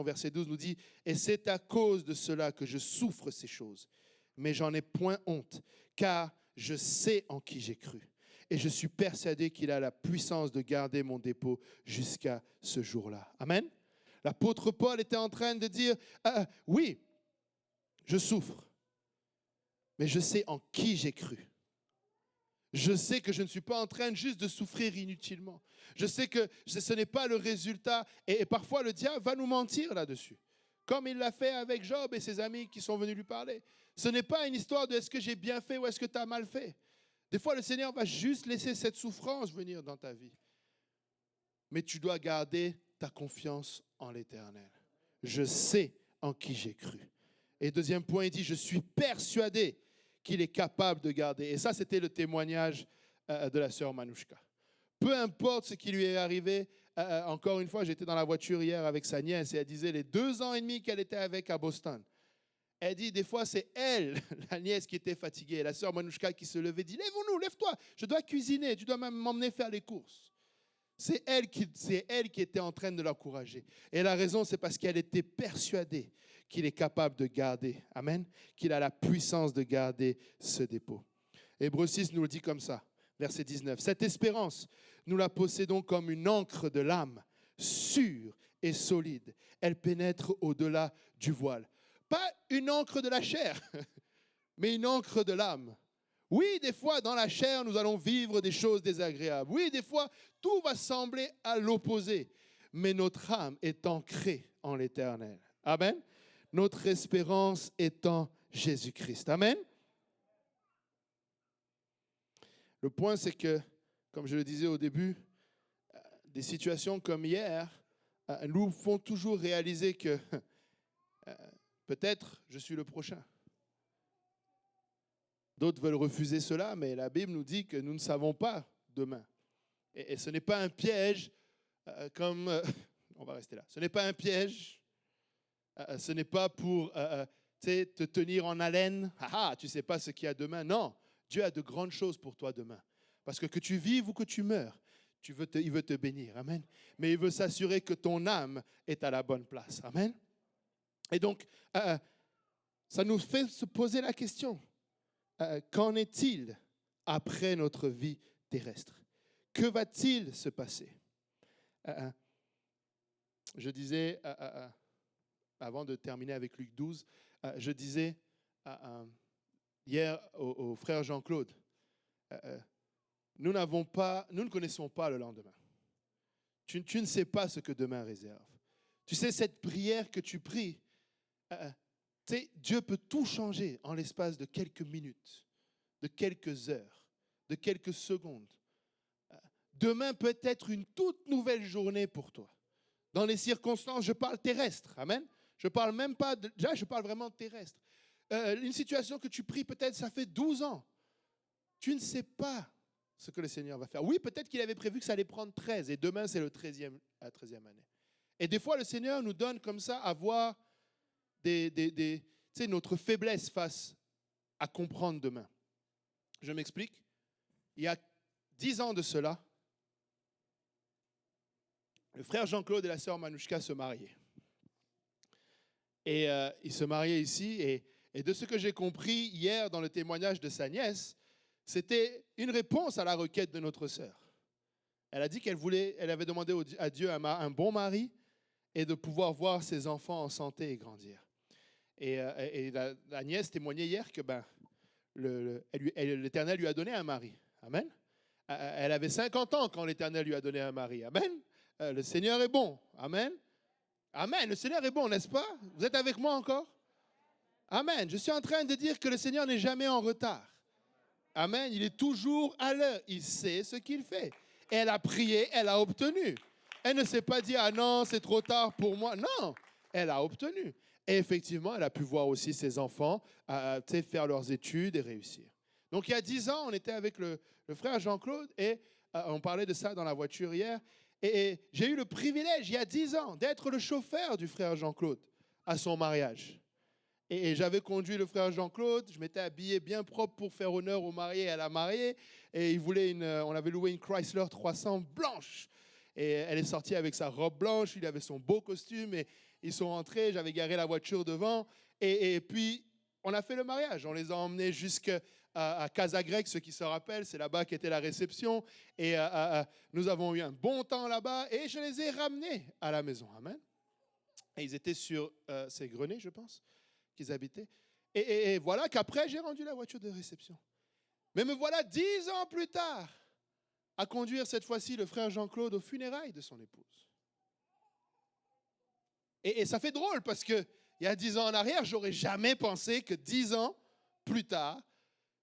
verset 12 nous dit « Et c'est à cause de cela que je souffre ces choses. Mais j'en ai point honte, car je sais en qui j'ai cru. Et je suis persuadé qu'il a la puissance de garder mon dépôt jusqu'à ce jour-là. » Amen. L'apôtre Paul était en train de dire, oui, je souffre, mais je sais en qui j'ai cru. Je sais que je ne suis pas en train juste de souffrir inutilement. Je sais que ce n'est pas le résultat. Et parfois, le diable va nous mentir là-dessus. Comme il l'a fait avec Job et ses amis qui sont venus lui parler. Ce n'est pas une histoire de est-ce que j'ai bien fait ou est-ce que tu as mal fait. Des fois, le Seigneur va juste laisser cette souffrance venir dans ta vie. Mais tu dois garder ta confiance en l'Éternel. Je sais en qui j'ai cru. Et deuxième point, il dit, je suis persuadé qu'il est capable de garder. Et ça, c'était le témoignage de la sœur Manouchka. Peu importe ce qui lui est arrivé, encore une fois, j'étais dans la voiture hier avec sa nièce et elle disait les 2 ans et demi qu'elle était avec à Boston. Elle dit, des fois, c'est elle, la nièce, qui était fatiguée. La sœur Manouchka qui se levait, dit, lève-nous, lève-toi, je dois cuisiner, tu dois même m'emmener faire les courses. C'est elle qui était en train de l'encourager. Et la raison, c'est parce qu'elle était persuadée qu'il est capable de garder, amen, qu'il a la puissance de garder ce dépôt. Hébreux 6 nous le dit comme ça, verset 19. Cette espérance, nous la possédons comme une ancre de l'âme, sûre et solide. Elle pénètre au-delà du voile. Pas une encre de la chair, mais une encre de l'âme. Oui, des fois, dans la chair, nous allons vivre des choses désagréables. Oui, des fois, tout va sembler à l'opposé. Mais notre âme est ancrée en l'Éternel. Amen. Notre espérance est en Jésus-Christ. Amen. Le point, c'est que, comme je le disais au début, des situations comme hier nous font toujours réaliser que peut-être je suis le prochain. D'autres veulent refuser cela, mais la Bible nous dit que nous ne savons pas demain. Et ce n'est pas un piège on va rester là. Ce n'est pas un piège. Ce n'est pas pour te tenir en haleine. Tu ne sais pas ce qu'il y a demain. Non, Dieu a de grandes choses pour toi demain. Parce que tu vives ou que tu meurs, il veut te bénir. Amen. Mais il veut s'assurer que ton âme est à la bonne place. Amen. Et donc, ça nous fait se poser la question. Qu'en est-il après notre vie terrestre? Que va-t-il se passer? Je disais, avant de terminer avec Luc 12, je disais hier au frère Jean-Claude, nous ne connaissons pas le lendemain. Tu ne sais pas ce que demain réserve. Tu sais, cette prière que tu pries, Dieu peut tout changer en l'espace de quelques minutes, de quelques heures, de quelques secondes. Demain peut être une toute nouvelle journée pour toi. Dans les circonstances, je parle terrestre, amen. Je parle même pas, déjà je parle vraiment terrestre. Une situation que tu pries peut-être, ça fait 12 ans. Tu ne sais pas ce que le Seigneur va faire. Oui, peut-être qu'il avait prévu que ça allait prendre 13, et demain c'est la 13e année. Et des fois, le Seigneur nous donne comme ça à voir notre faiblesse face à comprendre demain. Je m'explique. Il y a 10 ans de cela, le frère Jean-Claude et la sœur Manouchka se mariaient. Et ils se mariaient ici. Et de ce que j'ai compris hier dans le témoignage de sa nièce, c'était une réponse à la requête de notre sœur. Elle a dit elle avait demandé à Dieu un bon mari et de pouvoir voir ses enfants en santé et grandir. Et la nièce témoignait hier que l'Éternel lui a donné un mari. Amen. Elle avait 50 ans quand l'Éternel lui a donné un mari. Amen. Le Seigneur est bon. Amen. Amen. Le Seigneur est bon, n'est-ce pas? Vous êtes avec moi encore? Amen. Je suis en train de dire que le Seigneur n'est jamais en retard. Amen. Il est toujours à l'heure. Il sait ce qu'il fait. Elle a prié, elle a obtenu. Elle ne s'est pas dit, ah non, c'est trop tard pour moi. Non, elle a obtenu. Et effectivement, elle a pu voir aussi ses enfants faire leurs études et réussir. Donc, il y a 10 ans, on était avec le frère Jean-Claude et on parlait de ça dans la voiture hier. Et j'ai eu le privilège, il y a 10 ans, d'être le chauffeur du frère Jean-Claude à son mariage. Et j'avais conduit le frère Jean-Claude, je m'étais habillé bien propre pour faire honneur au marié et à la mariée. Et on avait loué une Chrysler 300 blanche. Et elle est sortie avec sa robe blanche, il avait son beau costume. Et ils sont rentrés, j'avais garé la voiture devant. Et puis, on a fait le mariage. On les a emmenés jusqu'à Casa Grecque, ceux qui se rappellent. C'est là-bas qu'était la réception. Et nous avons eu un bon temps là-bas. Et je les ai ramenés à la maison. Amen. Et ils étaient sur ces grenets, je pense, qu'ils habitaient. Et voilà qu'après, j'ai rendu la voiture de réception. Mais me voilà 10 ans plus tard à conduire cette fois-ci le frère Jean-Claude aux funérailles de son épouse. Et ça fait drôle parce qu'il y a 10 ans en arrière, j'aurais jamais pensé que 10 ans plus tard,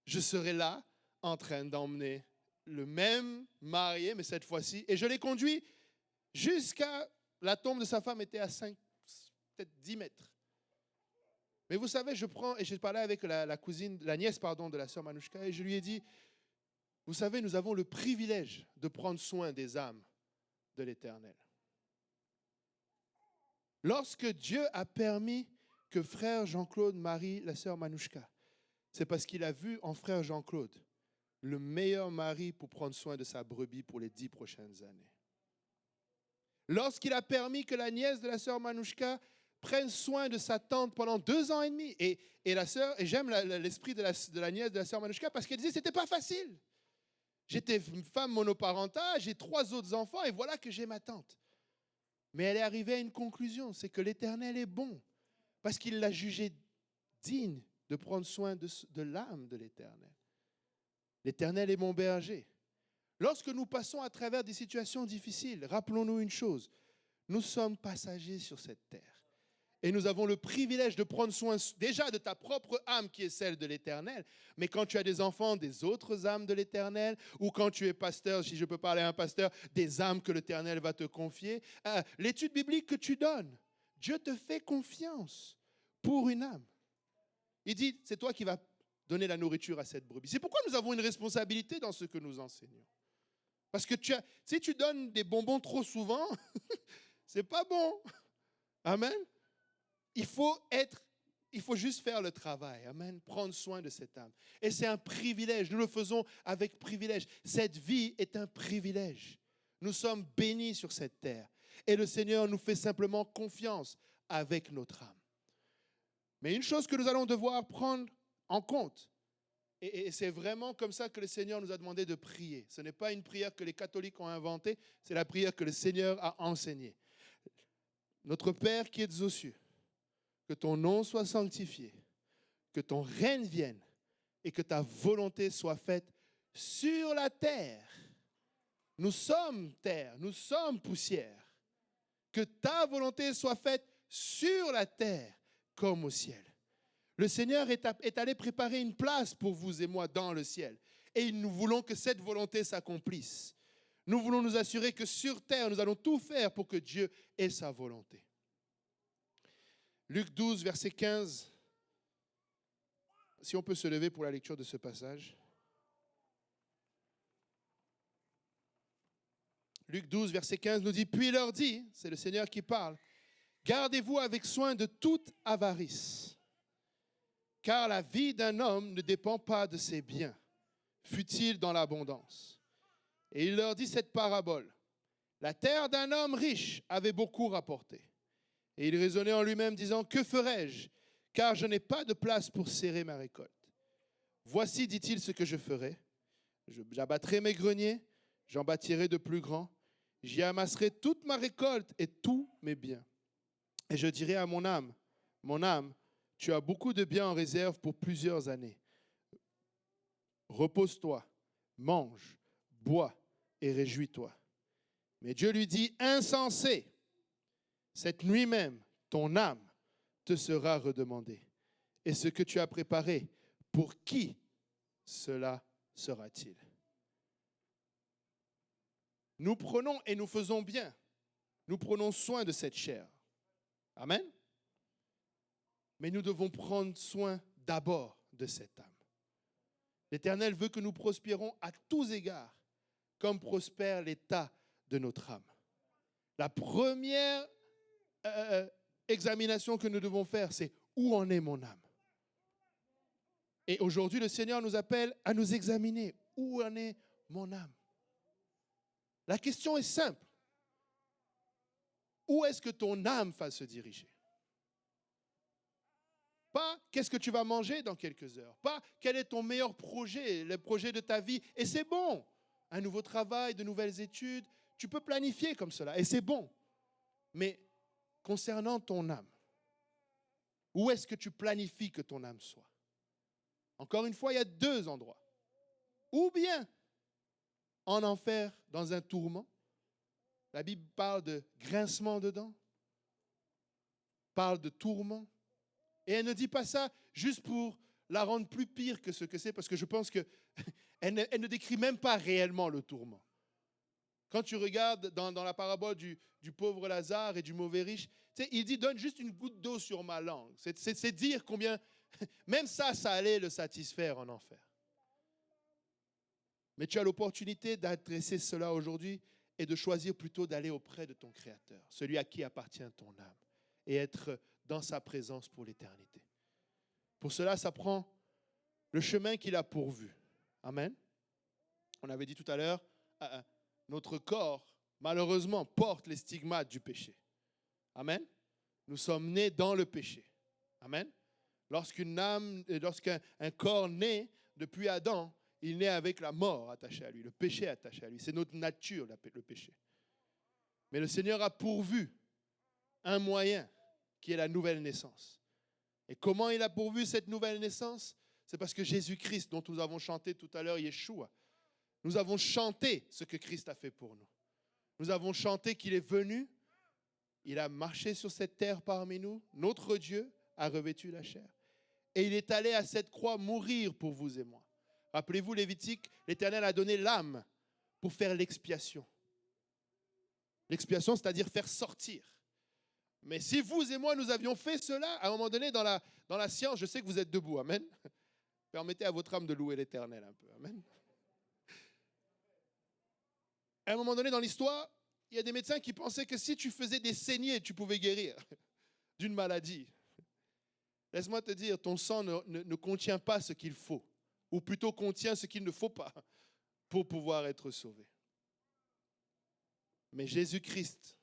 je serais là en train d'emmener le même marié, mais cette fois-ci. Et je l'ai conduit jusqu'à la tombe de sa femme était à 5, peut-être 10 mètres. Mais vous savez, j'ai parlé avec la nièce de la sœur Manouchka, et je lui ai dit, vous savez, nous avons le privilège de prendre soin des âmes de l'Éternel. Lorsque Dieu a permis que frère Jean-Claude marie la sœur Manouchka, c'est parce qu'il a vu en frère Jean-Claude le meilleur mari pour prendre soin de sa brebis pour les 10 prochaines années. Lorsqu'il a permis que la nièce de la sœur Manouchka prenne soin de sa tante pendant 2 ans et demi, et la sœur, et j'aime l'esprit de la nièce de la sœur Manouchka parce qu'elle disait c'était pas facile. J'étais une femme monoparentale, j'ai 3 autres enfants et voilà que j'ai ma tante. Mais elle est arrivée à une conclusion, c'est que l'Éternel est bon parce qu'il l'a jugée digne de prendre soin de l'âme de l'Éternel. L'Éternel est mon berger. Lorsque nous passons à travers des situations difficiles, rappelons-nous une chose, nous sommes passagers sur cette terre. Et nous avons le privilège de prendre soin déjà de ta propre âme qui est celle de l'Éternel. Mais quand tu as des enfants, des autres âmes de l'Éternel, ou quand tu es pasteur, si je peux parler à un pasteur, des âmes que l'Éternel va te confier, l'étude biblique que tu donnes, Dieu te fait confiance pour une âme. Il dit, c'est toi qui vas donner la nourriture à cette brebis. C'est pourquoi nous avons une responsabilité dans ce que nous enseignons. Parce que si tu donnes des bonbons trop souvent, c'est pas bon. Amen. Il faut juste faire le travail. Amen. Prendre soin de cette âme. Et c'est un privilège. Nous le faisons avec privilège. Cette vie est un privilège. Nous sommes bénis sur cette terre. Et le Seigneur nous fait simplement confiance avec notre âme. Mais une chose que nous allons devoir prendre en compte, et c'est vraiment comme ça que le Seigneur nous a demandé de prier. Ce n'est pas une prière que les catholiques ont inventée, c'est la prière que le Seigneur a enseignée. Notre Père qui es aux cieux, que ton nom soit sanctifié, que ton règne vienne et que ta volonté soit faite sur la terre. Nous sommes terre, nous sommes poussière. Que ta volonté soit faite sur la terre comme au ciel. Le Seigneur est allé préparer une place pour vous et moi dans le ciel. Et nous voulons que cette volonté s'accomplisse. Nous voulons nous assurer que sur terre, nous allons tout faire pour que Dieu ait sa volonté. Luc 12, verset 15. Si on peut se lever pour la lecture de ce passage. Luc 12, verset 15 nous dit, puis il leur dit, c'est le Seigneur qui parle, gardez-vous avec soin de toute avarice, car la vie d'un homme ne dépend pas de ses biens, fût-il dans l'abondance. Et il leur dit cette parabole, la terre d'un homme riche avait beaucoup rapporté. Et il raisonnait en lui-même, disant, que ferai-je, car je n'ai pas de place pour serrer ma récolte. Voici, dit-il, ce que je ferai. J'abattrai mes greniers, j'en bâtirai de plus grands, j'y amasserai toute ma récolte et tous mes biens. Et je dirai à mon âme, tu as beaucoup de biens en réserve pour plusieurs années. Repose-toi, mange, bois et réjouis-toi. Mais Dieu lui dit, insensé, cette nuit même, ton âme te sera redemandée. Et ce que tu as préparé, pour qui cela sera-t-il? Nous prenons et nous faisons bien. Nous prenons soin de cette chair. Amen. Mais nous devons prendre soin d'abord de cette âme. L'Éternel veut que nous prospérons à tous égards, comme prospère l'état de notre âme. La première examination que nous devons faire, c'est où en est mon âme? Et aujourd'hui, le Seigneur nous appelle à nous examiner. Où en est mon âme? La question est simple. Où est-ce que ton âme va se diriger? Pas qu'est-ce que tu vas manger dans quelques heures. Pas quel est ton meilleur projet, le projet de ta vie. Et c'est bon. Un nouveau travail, de nouvelles études. Tu peux planifier comme cela. Et c'est bon. Mais concernant ton âme, où est-ce que tu planifies que ton âme soit? Encore une fois, il y a 2 endroits. Ou bien en enfer, dans un tourment. La Bible parle de grincement de dents, parle de tourment. Et elle ne dit pas ça juste pour la rendre plus pire que ce que c'est, parce que je pense qu'elle ne décrit même pas réellement le tourment. Quand tu regardes dans la parabole du pauvre Lazare et du mauvais riche, il dit, donne juste une goutte d'eau sur ma langue. C'est dire combien, même ça allait le satisfaire en enfer. Mais tu as l'opportunité d'adresser cela aujourd'hui et de choisir plutôt d'aller auprès de ton Créateur, celui à qui appartient ton âme, et être dans sa présence pour l'éternité. Pour cela, ça prend le chemin qu'il a pourvu. Amen. On avait dit tout à l'heure, notre corps, malheureusement, porte les stigmates du péché. Amen. Nous sommes nés dans le péché. Amen. Lorsqu'un corps naît depuis Adam, il naît avec la mort attachée à lui, le péché attaché à lui. C'est notre nature, le péché. Mais le Seigneur a pourvu un moyen qui est la nouvelle naissance. Et comment il a pourvu cette nouvelle naissance? C'est parce que Jésus-Christ, dont nous avons chanté tout à l'heure, Yeshua, nous avons chanté ce que Christ a fait pour nous. Nous avons chanté qu'il est venu, il a marché sur cette terre parmi nous, notre Dieu a revêtu la chair. Et il est allé à cette croix mourir pour vous et moi. Rappelez-vous, Lévitique, l'Éternel a donné l'âme pour faire l'expiation. L'expiation, c'est-à-dire faire sortir. Mais si vous et moi, nous avions fait cela, à un moment donné, dans la science, je sais que vous êtes debout, amen. Permettez à votre âme de louer l'Éternel un peu, amen. À un moment donné, dans l'histoire, il y a des médecins qui pensaient que si tu faisais des saignées, tu pouvais guérir d'une maladie. Laisse-moi te dire, ton sang ne contient pas ce qu'il faut, ou plutôt contient ce qu'il ne faut pas pour pouvoir être sauvé. Mais Jésus-Christ,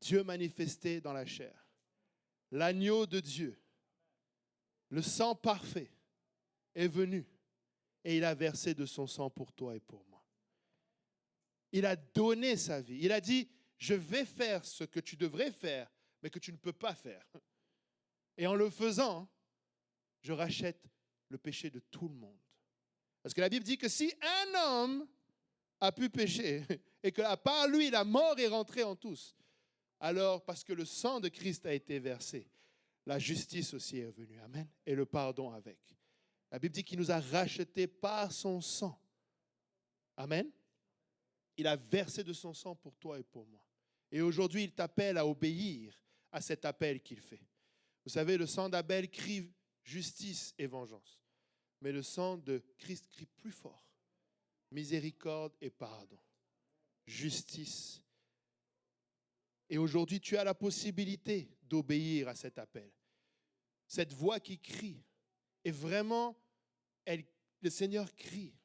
Dieu manifesté dans la chair, l'agneau de Dieu, le sang parfait, est venu et il a versé de son sang pour toi et pour moi. Il a donné sa vie. Il a dit, je vais faire ce que tu devrais faire, mais que tu ne peux pas faire. Et en le faisant, je rachète le péché de tout le monde. Parce que la Bible dit que si un homme a pu pécher et que par lui, la mort est rentrée en tous, alors parce que le sang de Christ a été versé, la justice aussi est venue. Amen. Et le pardon avec. La Bible dit qu'il nous a rachetés par son sang. Amen. Il a versé de son sang pour toi et pour moi. Et aujourd'hui, il t'appelle à obéir à cet appel qu'il fait. Vous savez, le sang d'Abel crie justice et vengeance. Mais le sang de Christ crie plus fort. Miséricorde et pardon. Justice. Et aujourd'hui, tu as la possibilité d'obéir à cet appel. Cette voix qui crie. Et vraiment, le Seigneur crie.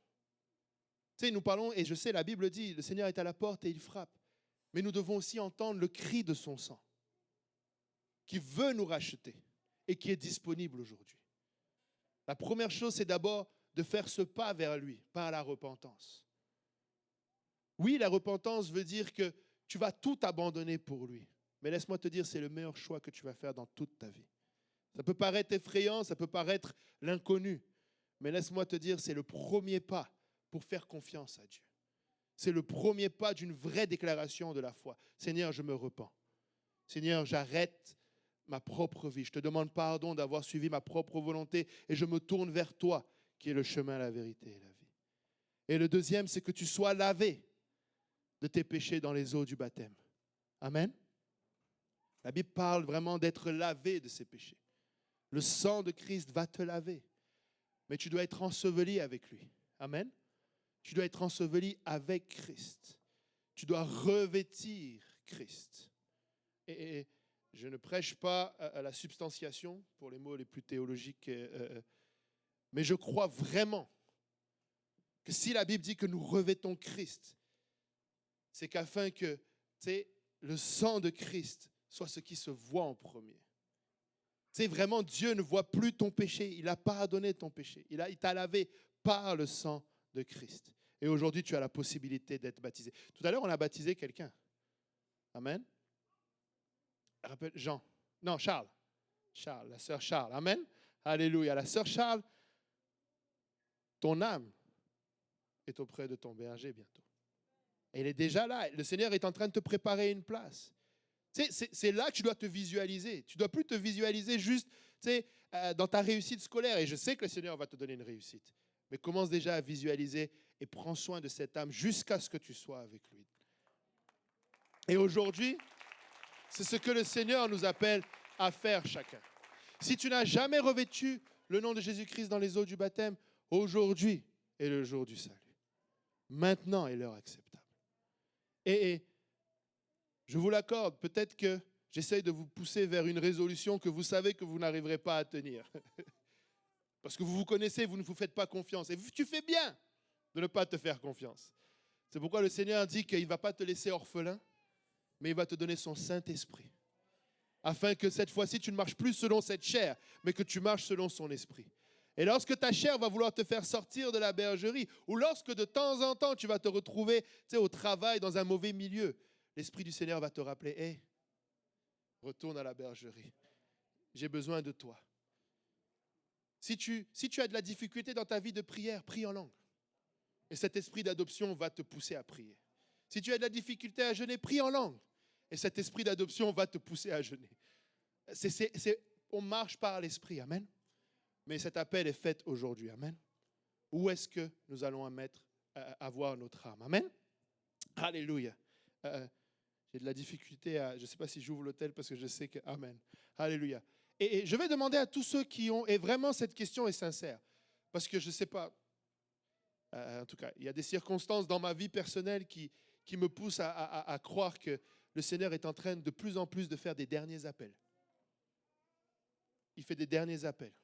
Tu sais, nous parlons, et je sais, la Bible dit, le Seigneur est à la porte et il frappe. Mais nous devons aussi entendre le cri de son sang, qui veut nous racheter et qui est disponible aujourd'hui. La première chose, c'est d'abord de faire ce pas vers lui, par la repentance. Oui, la repentance veut dire que tu vas tout abandonner pour lui. Mais laisse-moi te dire, c'est le meilleur choix que tu vas faire dans toute ta vie. Ça peut paraître effrayant, ça peut paraître l'inconnu. Mais laisse-moi te dire, c'est le premier pas pour faire confiance à Dieu. C'est le premier pas d'une vraie déclaration de la foi. Seigneur, je me repens. Seigneur, j'arrête ma propre vie. Je te demande pardon d'avoir suivi ma propre volonté et je me tourne vers toi, qui est le chemin, la vérité et la vie. Et le deuxième, c'est que tu sois lavé de tes péchés dans les eaux du baptême. Amen. La Bible parle vraiment d'être lavé de ses péchés. Le sang de Christ va te laver. Mais tu dois être enseveli avec lui. Amen. Tu dois être enseveli avec Christ. Tu dois revêtir Christ. Et je ne prêche pas à la substantiation, pour les mots les plus théologiques, mais je crois vraiment que si la Bible dit que nous revêtons Christ, c'est qu'afin que le sang de Christ soit ce qui se voit en premier. Vraiment, Dieu ne voit plus ton péché. Il a pardonné ton péché. Il t'a lavé par le sang de Christ. Et aujourd'hui, tu as la possibilité d'être baptisé. Tout à l'heure, on a baptisé quelqu'un. Amen. Rappelle Jean. Non, Charles. Charles, la sœur Charles. Amen. Alléluia. La sœur Charles, ton âme est auprès de ton berger bientôt. Et il est déjà là. Le Seigneur est en train de te préparer une place. C'est là que tu dois te visualiser. Tu ne dois plus te visualiser juste dans ta réussite scolaire. Et je sais que le Seigneur va te donner une réussite. Mais commence déjà à visualiser et prends soin de cette âme jusqu'à ce que tu sois avec lui. Et aujourd'hui, c'est ce que le Seigneur nous appelle à faire chacun. Si tu n'as jamais revêtu le nom de Jésus-Christ dans les eaux du baptême, aujourd'hui est le jour du salut. Maintenant est l'heure acceptable. Et je vous l'accorde, peut-être que j'essaye de vous pousser vers une résolution que vous savez que vous n'arriverez pas à tenir. Parce que vous vous connaissez, vous ne vous faites pas confiance. Et tu fais bien de ne pas te faire confiance. C'est pourquoi le Seigneur dit qu'il ne va pas te laisser orphelin, mais il va te donner son Saint-Esprit. Afin que cette fois-ci, tu ne marches plus selon cette chair, mais que tu marches selon son esprit. Et lorsque ta chair va vouloir te faire sortir de la bergerie, ou lorsque de temps en temps, tu vas te retrouver au travail dans un mauvais milieu, l'Esprit du Seigneur va te rappeler, « Hé, retourne à la bergerie. J'ai besoin de toi. » Si tu as de la difficulté dans ta vie de prière, prie en langue. Et cet esprit d'adoption va te pousser à prier. Si tu as de la difficulté à jeûner, prie en langue. Et cet esprit d'adoption va te pousser à jeûner. On marche par l'esprit, amen. Mais cet appel est fait aujourd'hui, amen. Où est-ce que nous allons avoir notre âme, amen. Alléluia. J'ai de la difficulté je ne sais pas si j'ouvre l'autel parce que je sais que, amen. Alléluia. Et je vais demander à tous ceux qui ont, et vraiment cette question est sincère, parce que je ne sais pas, en tout cas, il y a des circonstances dans ma vie personnelle qui me poussent à croire que le Seigneur est en train de plus en plus de faire des derniers appels. Il fait des derniers appels.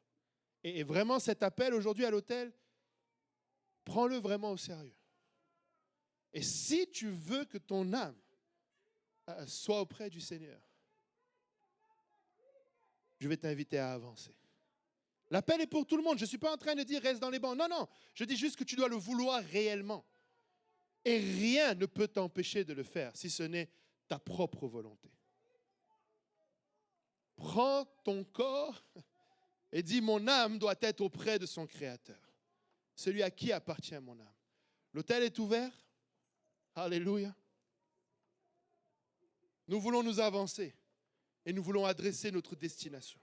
Et vraiment cet appel aujourd'hui à l'autel, prends-le vraiment au sérieux. Et si tu veux que ton âme soit auprès du Seigneur, je vais t'inviter à avancer. L'appel est pour tout le monde. Je ne suis pas en train de dire reste dans les bancs. Non, non. Je dis juste que tu dois le vouloir réellement. Et rien ne peut t'empêcher de le faire si ce n'est ta propre volonté. Prends ton corps et dis mon âme doit être auprès de son Créateur. Celui à qui appartient mon âme. L'autel est ouvert. Alléluia. Nous voulons nous avancer et nous voulons adresser notre destination.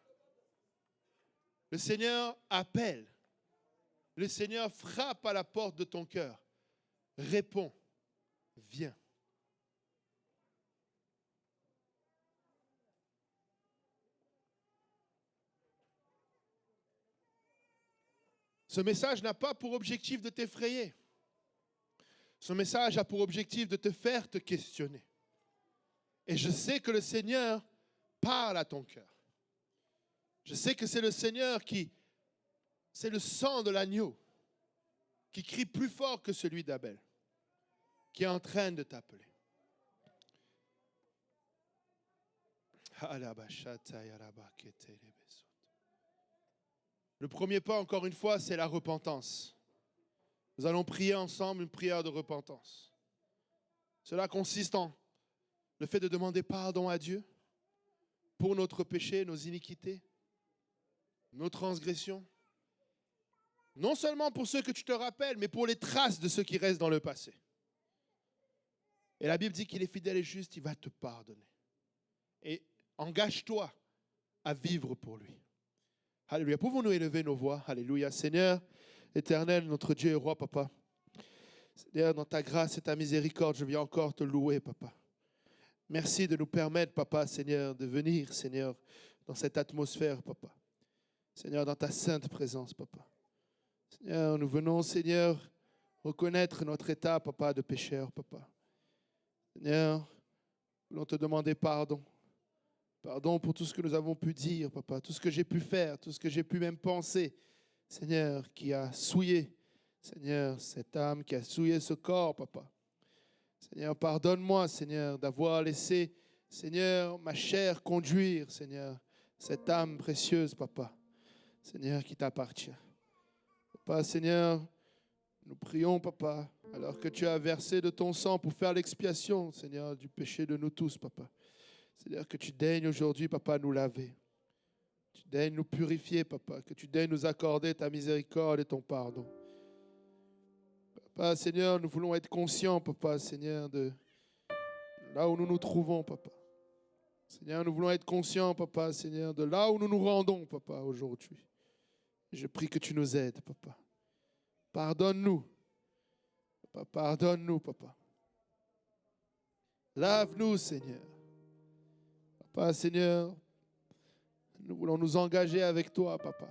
Le Seigneur appelle. Le Seigneur frappe à la porte de ton cœur. Réponds. Viens. Ce message n'a pas pour objectif de t'effrayer. Ce message a pour objectif de te faire te questionner. Et je sais que le Seigneur parle à ton cœur. Je sais que c'est le Seigneur c'est le sang de l'agneau qui crie plus fort que celui d'Abel, qui est en train de t'appeler. Le premier pas, encore une fois, c'est la repentance. Nous allons prier ensemble une prière de repentance. Cela consiste en le fait de demander pardon à Dieu pour notre péché, nos iniquités, nos transgressions. Non seulement pour ceux que tu te rappelles, mais pour les traces de ceux qui restent dans le passé. Et la Bible dit qu'il est fidèle et juste, il va te pardonner. Et engage-toi à vivre pour lui. Alléluia. Pouvons-nous élever nos voix? Alléluia. Seigneur éternel, notre Dieu et roi, papa. Seigneur, dans ta grâce et ta miséricorde, je viens encore te louer, papa. Merci de nous permettre, papa, Seigneur, de venir, Seigneur, dans cette atmosphère, papa. Seigneur, dans ta sainte présence, papa. Seigneur, nous venons, Seigneur, reconnaître notre état, papa, de pécheur, papa. Seigneur, nous voulons te demander pardon. Pardon pour tout ce que nous avons pu dire, papa, tout ce que j'ai pu faire, tout ce que j'ai pu même penser, Seigneur, qui a souillé, Seigneur, cette âme, qui a souillé ce corps, papa. Seigneur, pardonne-moi, Seigneur, d'avoir laissé, Seigneur, ma chair conduire, Seigneur, cette âme précieuse, papa, Seigneur, qui t'appartient. Papa, Seigneur, nous prions, papa, alors que tu as versé de ton sang pour faire l'expiation, Seigneur, du péché de nous tous, papa. Seigneur, que tu daignes aujourd'hui, papa, nous laver. Tu daignes nous purifier, papa. Que tu daignes nous accorder ta miséricorde et ton pardon. Papa, Seigneur, nous voulons être conscients, papa, Seigneur, de là où nous nous trouvons, papa. Seigneur, nous voulons être conscients, papa, Seigneur, de là où nous nous rendons, papa, aujourd'hui. Je prie que tu nous aides, papa. Pardonne-nous. Papa, pardonne-nous, papa. Lave-nous, Seigneur. Papa, Seigneur, nous voulons nous engager avec toi, papa.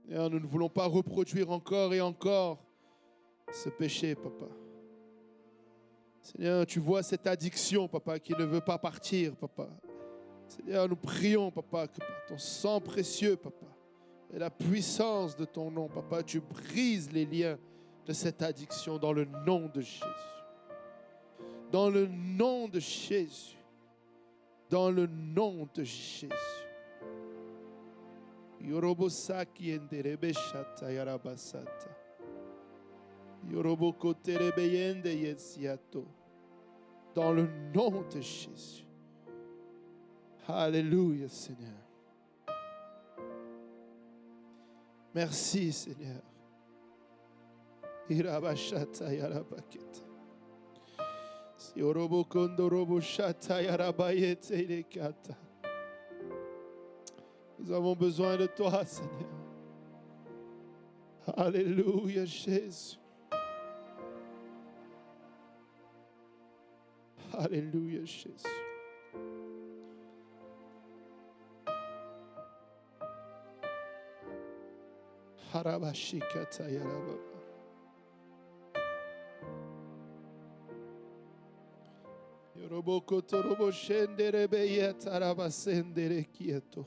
Seigneur, nous ne voulons pas reproduire encore et encore ce péché, papa. Seigneur, tu vois cette addiction, papa, qui ne veut pas partir, papa. Seigneur, nous prions, papa, que par ton sang précieux, papa, et la puissance de ton nom, papa, tu brises les liens de cette addiction dans le nom de Jésus. Dans le nom de Jésus. Dans le nom de Jésus. Yorobosaki enderebe shata yarabasata. Yoroboko terebeyende yesiato. Dans le nom de Jésus. Alléluia, Seigneur. Merci, Seigneur. Irabashata yarabakete. Yoroboko robo shata yarabayete ilekata. Nous avons besoin de toi, Seigneur. Alléluia, Jésus. Alléluia, Jésus. Harabashikata yarababa. Yoroboko torobo shendere beyet arabasendere kieto.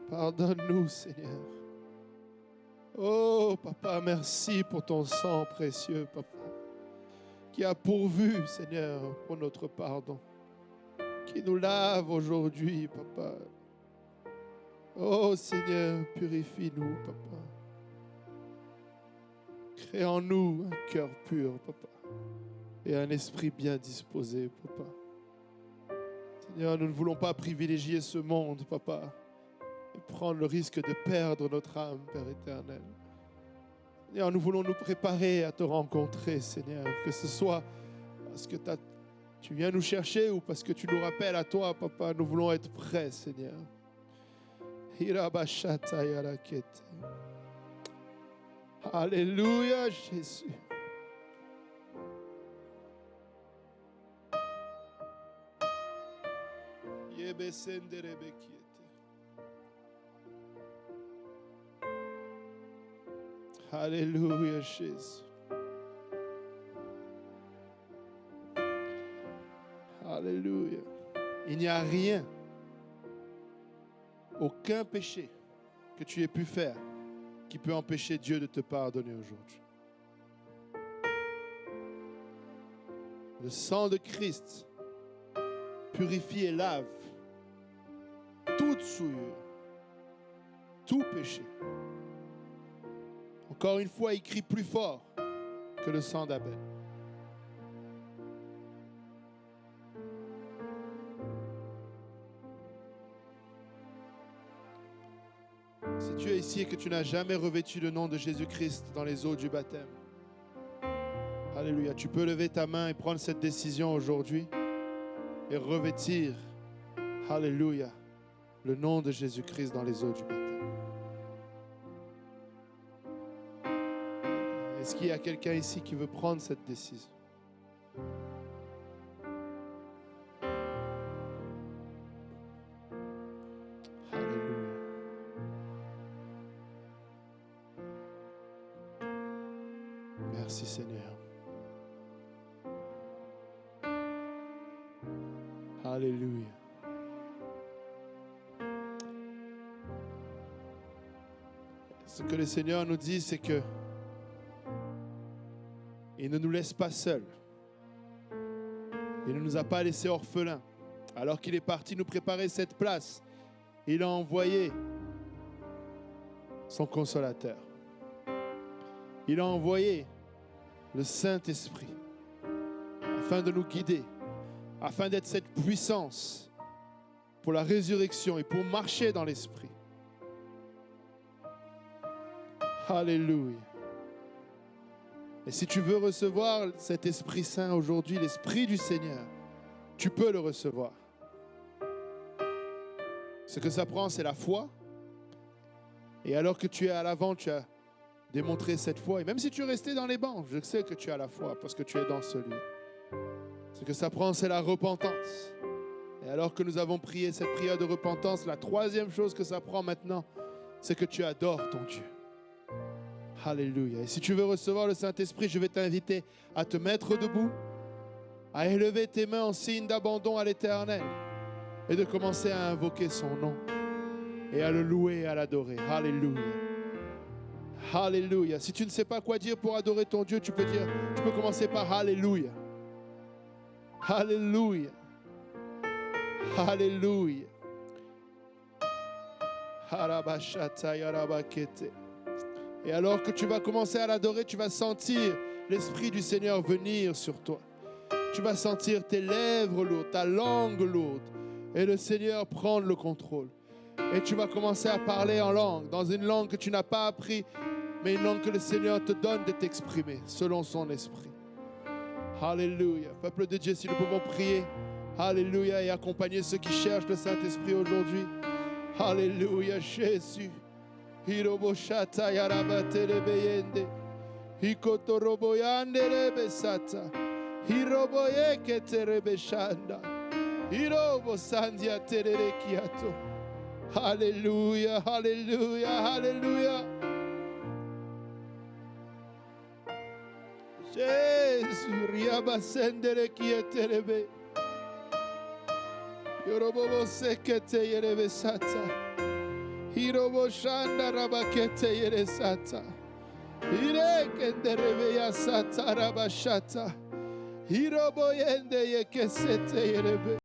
Pardonne-nous, Seigneur. Oh, Papa, merci pour ton sang précieux, Papa, qui a pourvu, Seigneur, pour notre pardon, qui nous lave aujourd'hui, Papa. Oh, Seigneur, purifie-nous, Papa. Crée en nous un cœur pur, Papa, et un esprit bien disposé, Papa. Seigneur, nous ne voulons pas privilégier ce monde, Papa, et prendre le risque de perdre notre âme, Père éternel. Seigneur, nous voulons nous préparer à te rencontrer, Seigneur, que ce soit parce que tu viens nous chercher ou parce que tu nous rappelles à toi, Papa, nous voulons être prêts, Seigneur. Alléluia, Jésus. Alléluia, Jésus. Alléluia. Il n'y a rien, aucun péché que tu aies pu faire qui peut empêcher Dieu de te pardonner aujourd'hui. Le sang de Christ purifie et lave toute souillure, tout péché. Encore une fois, il crie plus fort que le sang d'Abel. Si tu es ici et que tu n'as jamais revêtu le nom de Jésus-Christ dans les eaux du baptême, alléluia, tu peux lever ta main et prendre cette décision aujourd'hui et revêtir, alléluia, le nom de Jésus-Christ dans les eaux du baptême. Est-ce qu'il y a quelqu'un ici qui veut prendre cette décision? Alléluia. Merci Seigneur. Alléluia. Ce que le Seigneur nous dit, c'est que il ne nous laisse pas seuls. Il ne nous a pas laissés orphelins. Alors qu'il est parti nous préparer cette place, il a envoyé son consolateur. Il a envoyé le Saint-Esprit afin de nous guider, afin d'être cette puissance pour la résurrection et pour marcher dans l'Esprit. Alléluia. Et si tu veux recevoir cet Esprit Saint aujourd'hui, l'Esprit du Seigneur, tu peux le recevoir. Ce que ça prend, c'est la foi. Et alors que tu es à l'avant, tu as démontré cette foi. Et même si tu es resté dans les bancs, je sais que tu as la foi parce que tu es dans ce lieu. Ce que ça prend, c'est la repentance. Et alors que nous avons prié cette prière de repentance, la troisième chose que ça prend maintenant, c'est que tu adores ton Dieu. Alléluia. Et si tu veux recevoir le Saint-Esprit, je vais t'inviter à te mettre debout, à élever tes mains en signe d'abandon à l'Éternel et de commencer à invoquer son nom et à le louer et à l'adorer. Alléluia. Alléluia. Si tu ne sais pas quoi dire pour adorer ton Dieu, tu peux commencer par Alléluia. Alléluia. Alléluia. Et alors que tu vas commencer à l'adorer, tu vas sentir l'Esprit du Seigneur venir sur toi. Tu vas sentir tes lèvres lourdes, ta langue lourde, et le Seigneur prendre le contrôle. Et tu vas commencer à parler en langue, dans une langue que tu n'as pas appris, mais une langue que le Seigneur te donne de t'exprimer, selon son esprit. Alléluia. Peuple de Dieu, si nous pouvons prier, alléluia, et accompagner ceux qui cherchent le Saint-Esprit aujourd'hui. Alléluia, Jésus. Hiroboshata yarabate rebeyende. Hikotoroboyande rebesata. Hiroboyeke terebeshanda. Hirobosandia tererekiato. Alléluia, alléluia, alléluia. Jésus, riabasendere kieterebe. Yorobobo sekete yerebesata. Hirobo shanda rabakete yeresata. Hirekenderebe yasata rabashata. Hirobo yende yekesete yerebe.